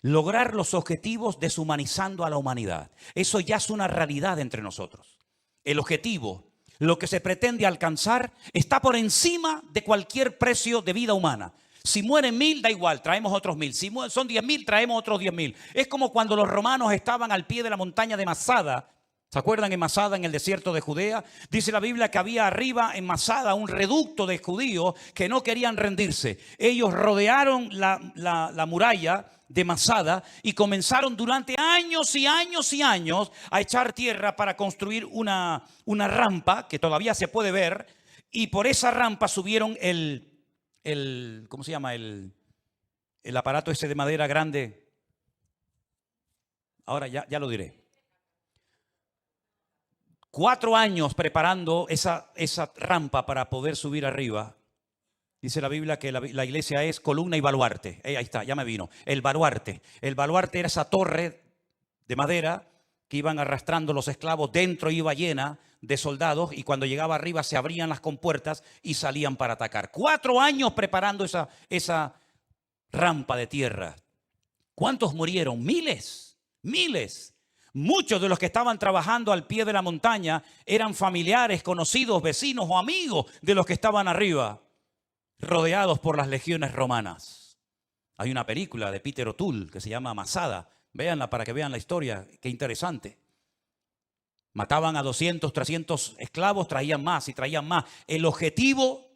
S1: lograr los objetivos deshumanizando a la humanidad. Eso ya es una realidad entre nosotros. El objetivo, lo que se pretende alcanzar, está por encima de cualquier precio de vida humana. Si mueren 1000, da igual, traemos otros 1000. Si son 10.000, traemos otros 10.000. Es como cuando los romanos estaban al pie de la montaña de Masada. ¿Se acuerdan en Masada, en el desierto de Judea? Dice la Biblia que había arriba en Masada un reducto de judíos que no querían rendirse. Ellos rodearon la muralla de Masada y comenzaron durante años y años y años a echar tierra para construir una rampa que todavía se puede ver, y por esa rampa subieron ¿cómo se llama? El aparato ese de madera grande. Ahora ya lo diré. 4 años preparando esa rampa para poder subir arriba. Dice la Biblia que la iglesia es columna y baluarte. Ahí está, ya me vino. El baluarte. El baluarte era esa torre de madera que iban arrastrando los esclavos. Dentro iba llena de soldados y cuando llegaba arriba se abrían las compuertas y salían para atacar. 4 años preparando esa rampa de tierra. ¿Cuántos murieron? Miles, miles. Muchos de los que estaban trabajando al pie de la montaña eran familiares, conocidos, vecinos o amigos de los que estaban arriba, rodeados por las legiones romanas. Hay una película de Peter O'Toole que se llama Masada. Véanla para que vean la historia. Qué interesante. Mataban a 200, 300 esclavos, traían más y traían más. El objetivo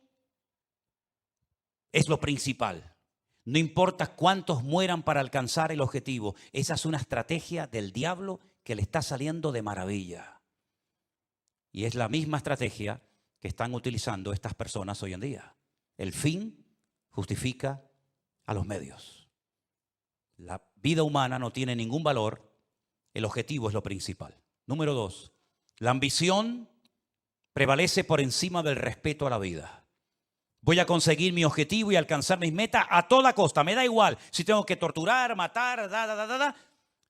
S1: es lo principal. No importa cuántos mueran para alcanzar el objetivo. Esa es una estrategia del diablo que le está saliendo de maravilla. Y es la misma estrategia que están utilizando estas personas hoy en día. El fin justifica a los medios. La vida humana no tiene ningún valor. El objetivo es lo principal. Número 2. La ambición prevalece por encima del respeto a la vida. Voy a conseguir mi objetivo y alcanzar mis metas a toda costa. Me da igual si tengo que torturar, matar,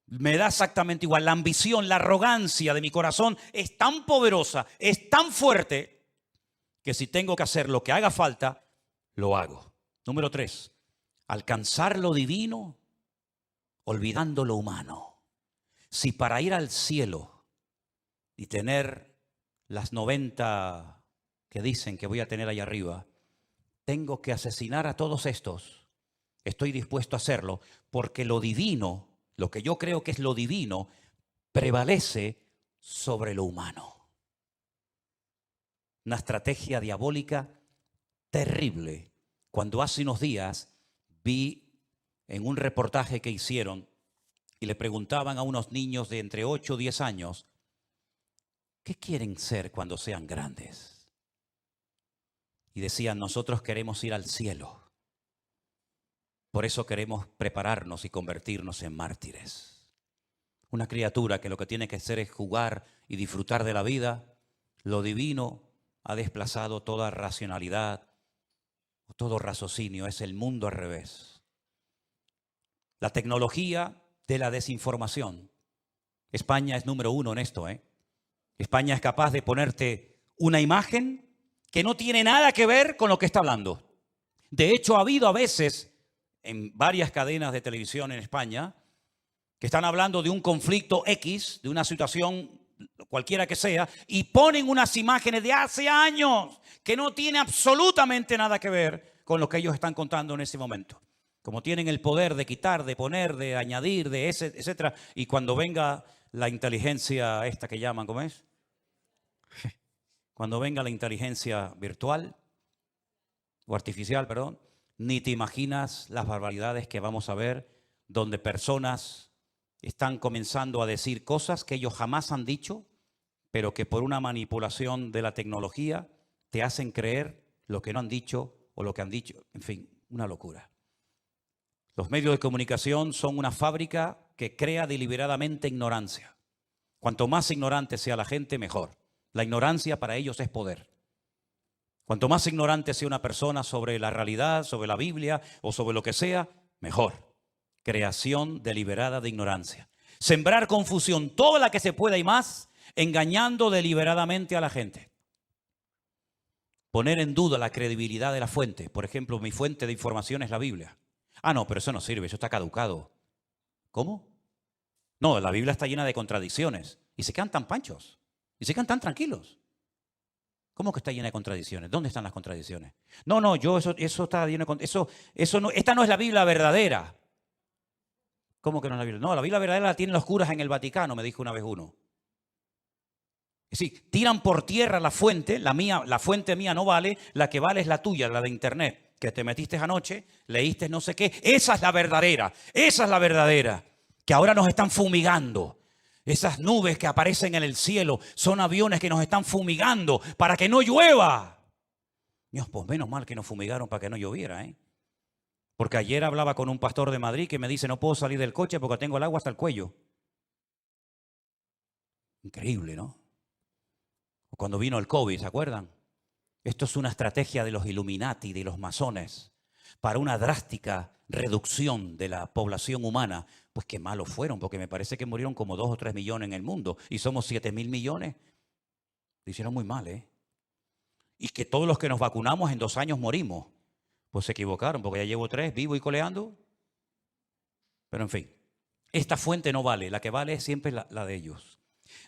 S1: me da exactamente igual. La ambición, la arrogancia de mi corazón es tan poderosa, es tan fuerte, que si tengo que hacer lo que haga falta, lo hago. Número 3, alcanzar lo divino olvidando lo humano. Si para ir al cielo y tener las 90 que dicen que voy a tener allá arriba, tengo que asesinar a todos estos, estoy dispuesto a hacerlo, porque lo divino, lo que yo creo que es lo divino, prevalece sobre lo humano. Una estrategia diabólica terrible. Cuando hace unos días vi en un reportaje que hicieron y le preguntaban a unos niños de entre 8 o 10 años, ¿qué quieren ser cuando sean grandes? Y decían, nosotros queremos ir al cielo. Por eso queremos prepararnos y convertirnos en mártires. Una criatura que lo que tiene que hacer es jugar y disfrutar de la vida. Lo divino ha desplazado toda racionalidad, todo raciocinio. Es el mundo al revés. La tecnología de la desinformación. España es número 1 en esto, España es capaz de ponerte una imagen que no tiene nada que ver con lo que está hablando. De hecho, ha habido a veces en varias cadenas de televisión en España que están hablando de un conflicto X, de una situación cualquiera que sea, y ponen unas imágenes de hace años que no tiene absolutamente nada que ver con lo que ellos están contando en ese momento. Como tienen el poder de quitar, de poner, de añadir, de etcétera, y cuando venga la inteligencia esta que llaman, ¿cómo es? Cuando venga la inteligencia virtual o artificial, perdón, ni te imaginas las barbaridades que vamos a ver donde personas están comenzando a decir cosas que ellos jamás han dicho, pero que por una manipulación de la tecnología te hacen creer lo que no han dicho o lo que han dicho. En fin, una locura. Los medios de comunicación son una fábrica que crea deliberadamente ignorancia. Cuanto más ignorante sea la gente, mejor. La ignorancia para ellos es poder. Cuanto más ignorante sea una persona sobre la realidad, sobre la Biblia o sobre lo que sea, mejor. Creación deliberada de ignorancia. Sembrar confusión, toda la que se pueda y más, engañando deliberadamente a la gente. Poner en duda la credibilidad de la fuente. Por ejemplo, mi fuente de información es la Biblia. Ah, no, pero eso no sirve, eso está caducado. ¿Cómo? No, la Biblia está llena de contradicciones. Y se quedan tan panchos. Y se quedan tan tranquilos. ¿Cómo que está llena de contradicciones? ¿Dónde están las contradicciones? No, eso está lleno de esta no es la Biblia verdadera. ¿Cómo que no es la Biblia? No, la Biblia verdadera la tienen los curas en el Vaticano, me dijo una vez uno. Es decir, tiran por tierra la fuente, la fuente mía no vale, la que vale es la tuya, la de internet, que te metiste anoche, leíste no sé qué. Esa es la verdadera, que ahora nos están fumigando. Esas nubes que aparecen en el cielo son aviones que nos están fumigando para que no llueva. Dios, pues menos mal que nos fumigaron para que no lloviera, Porque ayer hablaba con un pastor de Madrid que me dice, no puedo salir del coche porque tengo el agua hasta el cuello. Increíble, ¿no? O cuando vino el COVID, ¿se acuerdan? Esto es una estrategia de los Illuminati, de los masones, para una drástica reducción de la población humana. Pues qué malos fueron, porque me parece que murieron como 2 o 3 millones en el mundo y somos 7.000 millones. Lo hicieron muy mal, Y que todos los que nos vacunamos en 2 años morimos. Pues se equivocaron, porque ya llevo 3 vivo y coleando. Pero en fin, esta fuente no vale, la que vale es siempre la de ellos.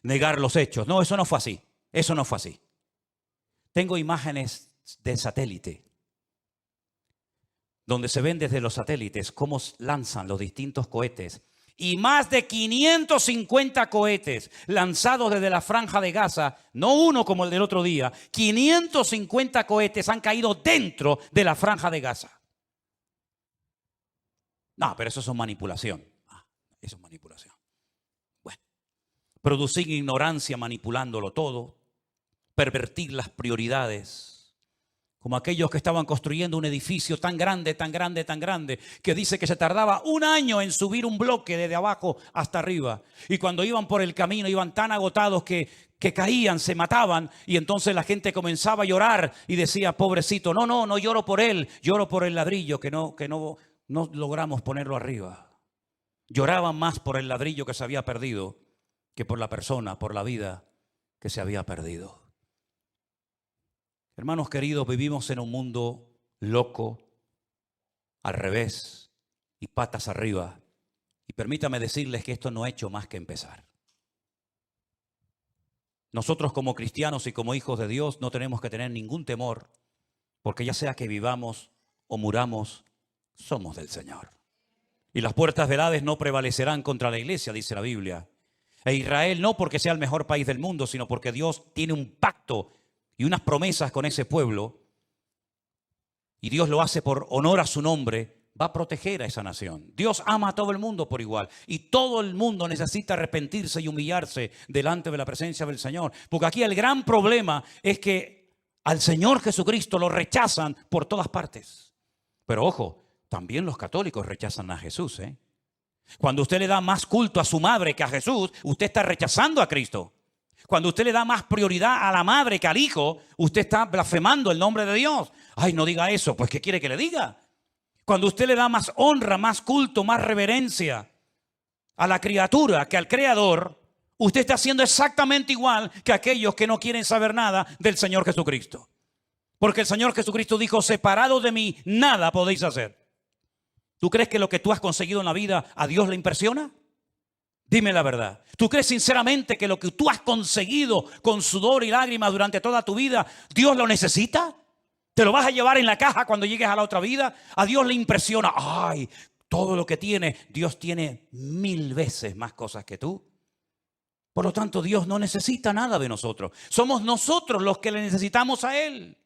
S1: Negar los hechos. No, eso no fue así. Eso no fue así. Tengo imágenes de satélite, donde se ven desde los satélites cómo lanzan los distintos cohetes. Y más de 550 cohetes lanzados desde la Franja de Gaza, no uno como el del otro día, 550 cohetes han caído dentro de la Franja de Gaza. No, pero eso es manipulación. Eso es manipulación. Bueno, producir ignorancia manipulándolo todo, pervertir las prioridades, como aquellos que estaban construyendo un edificio tan grande, tan grande, tan grande, que dice que se tardaba un año en subir un bloque desde abajo hasta arriba. Y cuando iban por el camino iban tan agotados que caían, se mataban, y entonces la gente comenzaba a llorar y decía, pobrecito, no lloro por él, lloro por el ladrillo que no logramos ponerlo arriba. Lloraban más por el ladrillo que se había perdido que por la persona, por la vida que se había perdido. Hermanos queridos, vivimos en un mundo loco, al revés y patas arriba. Y permítame decirles que esto no ha hecho más que empezar. Nosotros como cristianos y como hijos de Dios no tenemos que tener ningún temor, porque ya sea que vivamos o muramos, somos del Señor. Y las puertas del Hades no prevalecerán contra la iglesia, dice la Biblia. E Israel no porque sea el mejor país del mundo, sino porque Dios tiene un pacto y unas promesas con ese pueblo, y Dios lo hace por honor a su nombre, va a proteger a esa nación. Dios ama a todo el mundo por igual, y todo el mundo necesita arrepentirse y humillarse delante de la presencia del Señor, porque aquí el gran problema es que al Señor Jesucristo lo rechazan por todas partes. Pero ojo, también los católicos rechazan a Jesús, ¿eh? Cuando usted le da más culto a su madre que a Jesús, usted está rechazando a Cristo. Cuando usted le da más prioridad a la madre que al hijo, usted está blasfemando el nombre de Dios. Ay, no diga eso, pues ¿qué quiere que le diga? Cuando usted le da más honra, más culto, más reverencia a la criatura que al Creador, usted está haciendo exactamente igual que aquellos que no quieren saber nada del Señor Jesucristo. Porque el Señor Jesucristo dijo, separados de mí, nada podéis hacer. ¿Tú crees que lo que tú has conseguido en la vida a Dios le impresiona? Dime la verdad. ¿Tú crees sinceramente que lo que tú has conseguido con sudor y lágrimas durante toda tu vida, Dios lo necesita? ¿Te lo vas a llevar en la caja cuando llegues a la otra vida? A Dios le impresiona. Ay, todo lo que tiene, Dios tiene 1000 veces más cosas que tú. Por lo tanto, Dios no necesita nada de nosotros. Somos nosotros los que le necesitamos a Él.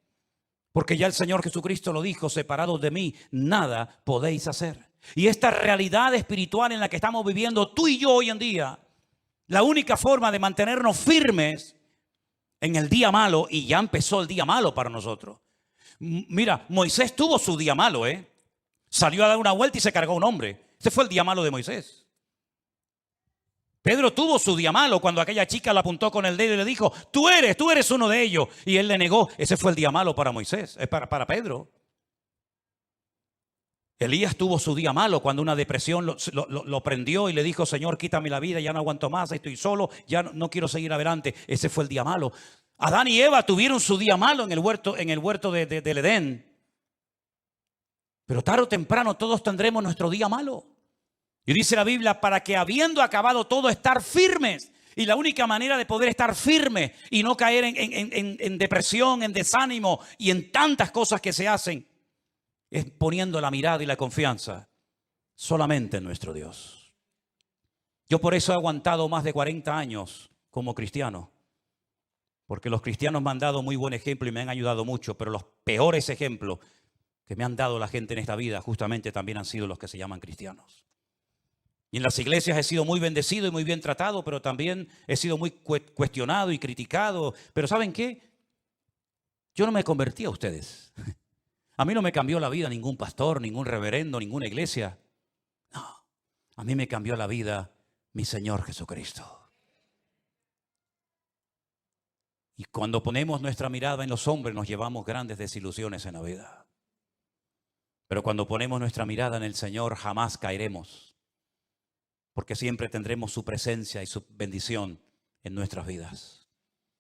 S1: Porque ya el Señor Jesucristo lo dijo, separados de mí, nada podéis hacer. Y esta realidad espiritual en la que estamos viviendo tú y yo hoy en día, la única forma de mantenernos firmes en el día malo, y ya empezó el día malo para nosotros. Mira, Moisés tuvo su día malo, ¿eh? Salió a dar una vuelta y se cargó a un hombre. Ese fue el día malo de Moisés. Pedro tuvo su día malo cuando aquella chica le apuntó con el dedo y le dijo, tú eres uno de ellos. Y él le negó. Ese fue el día malo para Moisés, para Pedro. Elías tuvo su día malo cuando una depresión lo prendió y le dijo, Señor, quítame la vida, ya no aguanto más, estoy solo, ya no quiero seguir adelante. Ese fue el día malo. Adán y Eva tuvieron su día malo en el huerto del Edén. Pero tarde o temprano todos tendremos nuestro día malo. Y dice la Biblia, para que habiendo acabado todo, estar firmes. Y la única manera de poder estar firme y no caer en depresión, en desánimo y en tantas cosas que se hacen, es poniendo la mirada y la confianza solamente en nuestro Dios. Yo por eso he aguantado más de 40 años como cristiano. Porque los cristianos me han dado muy buen ejemplo y me han ayudado mucho. Pero los peores ejemplos que me han dado la gente en esta vida justamente también han sido los que se llaman cristianos. Y en las iglesias he sido muy bendecido y muy bien tratado, pero también he sido muy cuestionado y criticado. Pero ¿saben qué? Yo no me convertí a ustedes. A mí no me cambió la vida ningún pastor, ningún reverendo, ninguna iglesia. No, a mí me cambió la vida mi Señor Jesucristo. Y cuando ponemos nuestra mirada en los hombres nos llevamos grandes desilusiones en la vida. Pero cuando ponemos nuestra mirada en el Señor jamás caeremos. Porque siempre tendremos su presencia y su bendición en nuestras vidas.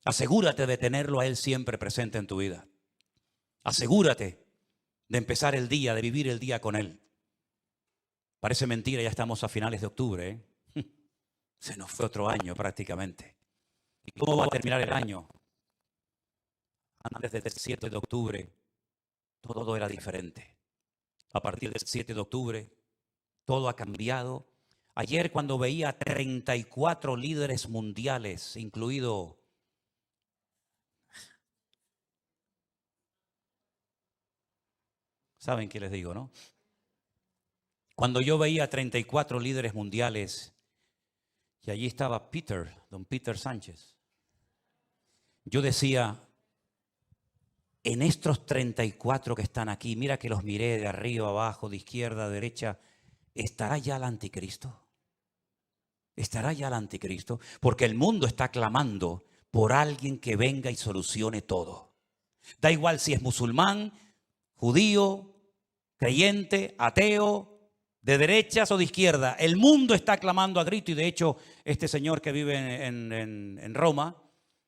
S1: Asegúrate de tenerlo a Él siempre presente en tu vida. Asegúrate de empezar el día, de vivir el día con Él. Parece mentira, ya estamos a finales de octubre, ¿eh? Se nos fue otro año prácticamente. ¿Y cómo va a terminar el año? Antes del 7 de octubre, todo era diferente. A partir del 7 de octubre, todo ha cambiado. Ayer cuando veía 34 líderes mundiales, incluido ¿saben qué les digo, no? Cuando yo veía 34 líderes mundiales y allí estaba don Peter Sánchez, yo decía, en estos 34 que están aquí, mira que los miré de arriba, abajo, de izquierda a derecha, ¿estará ya el anticristo? ¿Estará ya el anticristo? Porque el mundo está clamando por alguien que venga y solucione todo. Da igual si es musulmán, judío, creyente, ateo, de derechas o de izquierda. El mundo está clamando a grito y de hecho este señor que vive en Roma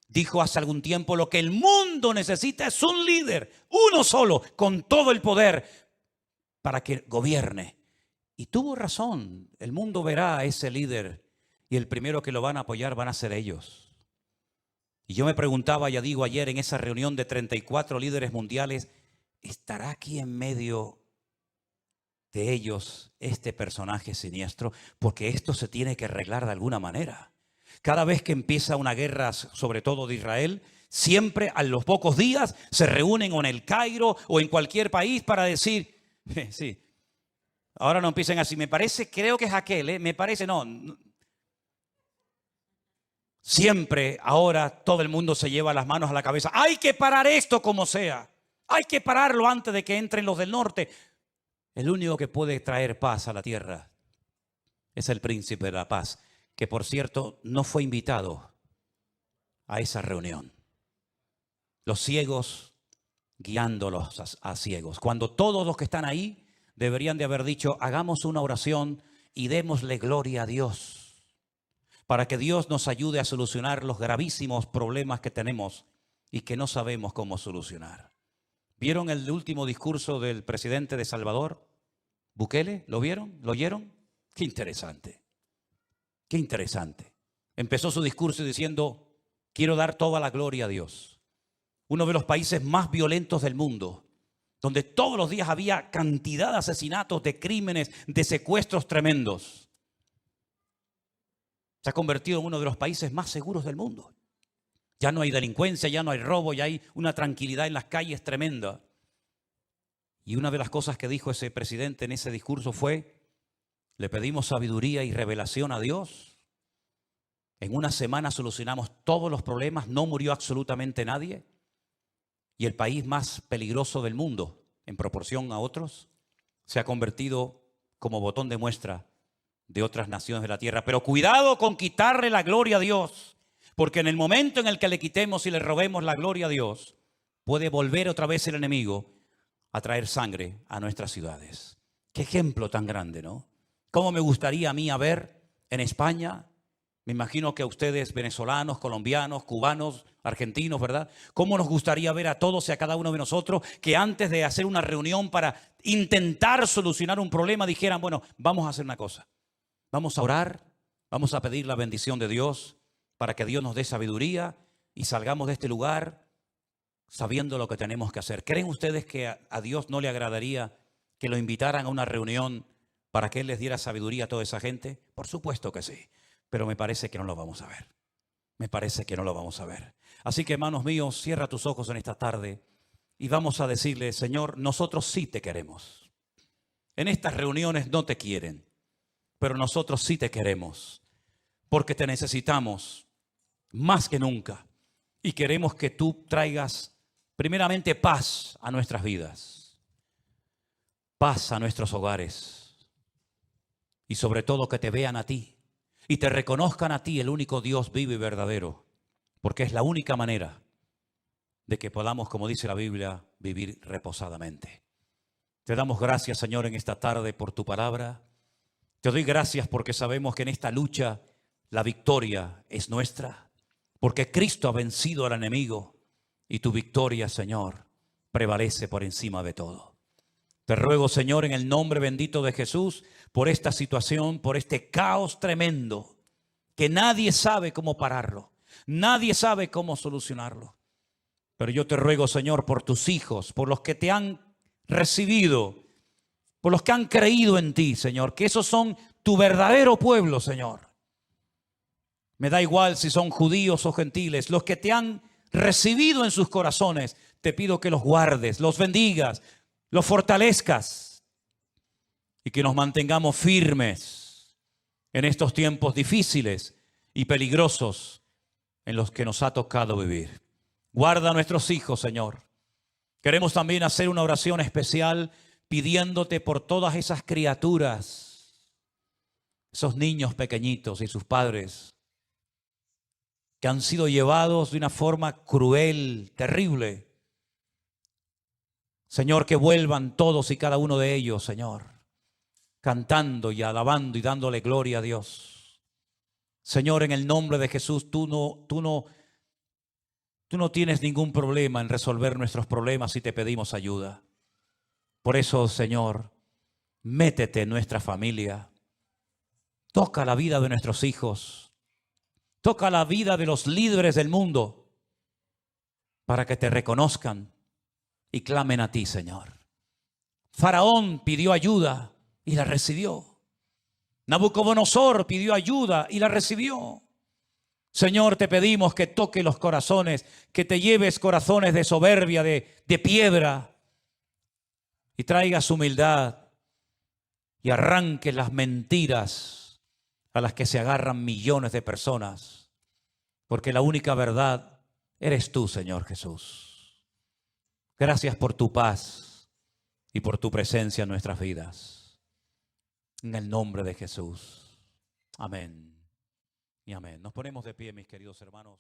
S1: dijo hace algún tiempo: lo que el mundo necesita es un líder, uno solo, con todo el poder para que gobierne. Y tuvo razón, el mundo verá a ese líder y el primero que lo van a apoyar van a ser ellos. Y yo me preguntaba, ya digo, ayer en esa reunión de 34 líderes mundiales, ¿estará aquí en medio de ellos este personaje siniestro? Porque esto se tiene que arreglar de alguna manera. Cada vez que empieza una guerra, sobre todo de Israel, siempre a los pocos días se reúnen o en el Cairo o en cualquier país para decir, sí, ahora no empiecen así, me parece, creo que es aquel, me parece, no. Siempre ahora todo el mundo se lleva las manos a la cabeza. Hay que parar esto como sea. Hay que pararlo antes de que entren los del norte. El único que puede traer paz a la tierra es el príncipe de la paz, que por cierto no fue invitado a esa reunión. Los ciegos guiándolos a ciegos. Cuando todos los que están ahí deberían de haber dicho: hagamos una oración y démosle gloria a Dios, para que Dios nos ayude a solucionar los gravísimos problemas que tenemos y que no sabemos cómo solucionar. ¿Vieron el último discurso del presidente de Salvador, Bukele? ¿Lo vieron? ¿Lo oyeron? Qué interesante. Qué interesante. Empezó su discurso diciendo: quiero dar toda la gloria a Dios. Uno de los países más violentos del mundo, donde todos los días había cantidad de asesinatos, de crímenes, de secuestros tremendos. Se ha convertido en uno de los países más seguros del mundo. Ya no hay delincuencia, ya no hay robo, ya hay una tranquilidad en las calles tremenda. Y una de las cosas que dijo ese presidente en ese discurso fue: le pedimos sabiduría y revelación a Dios. En una semana solucionamos todos los problemas, no murió absolutamente nadie. Y el país más peligroso del mundo, en proporción a otros, se ha convertido como botón de muestra de otras naciones de la tierra. Pero cuidado con quitarle la gloria a Dios, porque en el momento en el que le quitemos y le robemos la gloria a Dios, puede volver otra vez el enemigo a traer sangre a nuestras ciudades. Qué ejemplo tan grande, ¿no? ¿Cómo me gustaría a mí ver en España? Me imagino que a ustedes, venezolanos, colombianos, cubanos, argentinos, ¿verdad? ¿Cómo nos gustaría ver a todos y a cada uno de nosotros que antes de hacer una reunión para intentar solucionar un problema dijeran: bueno, vamos a hacer una cosa. Vamos a orar, vamos a pedir la bendición de Dios para que Dios nos dé sabiduría y salgamos de este lugar sabiendo lo que tenemos que hacer. ¿Creen ustedes que a Dios no le agradaría que lo invitaran a una reunión para que Él les diera sabiduría a toda esa gente? Por supuesto que sí, pero me parece que no lo vamos a ver. Me parece que no lo vamos a ver. Así que, hermanos míos, cierra tus ojos en esta tarde y vamos a decirle: Señor, nosotros sí te queremos. En estas reuniones no te quieren, pero nosotros sí te queremos, porque te necesitamos más que nunca. Y queremos que tú traigas primeramente paz a nuestras vidas, paz a nuestros hogares, y sobre todo que te vean a ti y te reconozcan a ti, el único Dios vivo y verdadero, porque es la única manera de que podamos, como dice la Biblia, vivir reposadamente. Te damos gracias, Señor, en esta tarde por tu palabra. Te doy gracias porque sabemos que en esta lucha la victoria es nuestra, porque Cristo ha vencido al enemigo y tu victoria, Señor, prevalece por encima de todo. Te ruego, Señor, en el nombre bendito de Jesús, por esta situación, por este caos tremendo, que nadie sabe cómo pararlo, nadie sabe cómo solucionarlo. Pero yo te ruego, Señor, por tus hijos, por los que te han recibido, por los que han creído en ti, Señor, que esos son tu verdadero pueblo, Señor. Me da igual si son judíos o gentiles, los que te han recibido en sus corazones, te pido que los guardes, los bendigas, los fortalezcas y que nos mantengamos firmes en estos tiempos difíciles y peligrosos en los que nos ha tocado vivir. Guarda a nuestros hijos, Señor. Queremos también hacer una oración especial pidiéndote por todas esas criaturas, esos niños pequeñitos y sus padres, que han sido llevados de una forma cruel, terrible. Señor, que vuelvan todos y cada uno de ellos, Señor, cantando y alabando y dándole gloria a Dios. Señor, en el nombre de Jesús, tú no tienes ningún problema en resolver nuestros problemas si te pedimos ayuda. Por eso, Señor, métete en nuestra familia. Toca la vida de nuestros hijos. Toca la vida de los líderes del mundo para que te reconozcan y clamen a ti, Señor. Faraón pidió ayuda y la recibió. Nabucodonosor pidió ayuda y la recibió. Señor, te pedimos que toque los corazones, que te lleves corazones de soberbia, de piedra, y traigas humildad y arranques las mentiras a las que se agarran millones de personas, porque la única verdad eres tú, Señor Jesús. Gracias por tu paz y por tu presencia en nuestras vidas. En el nombre de Jesús. Amén y amén. Nos ponemos de pie, mis queridos hermanos.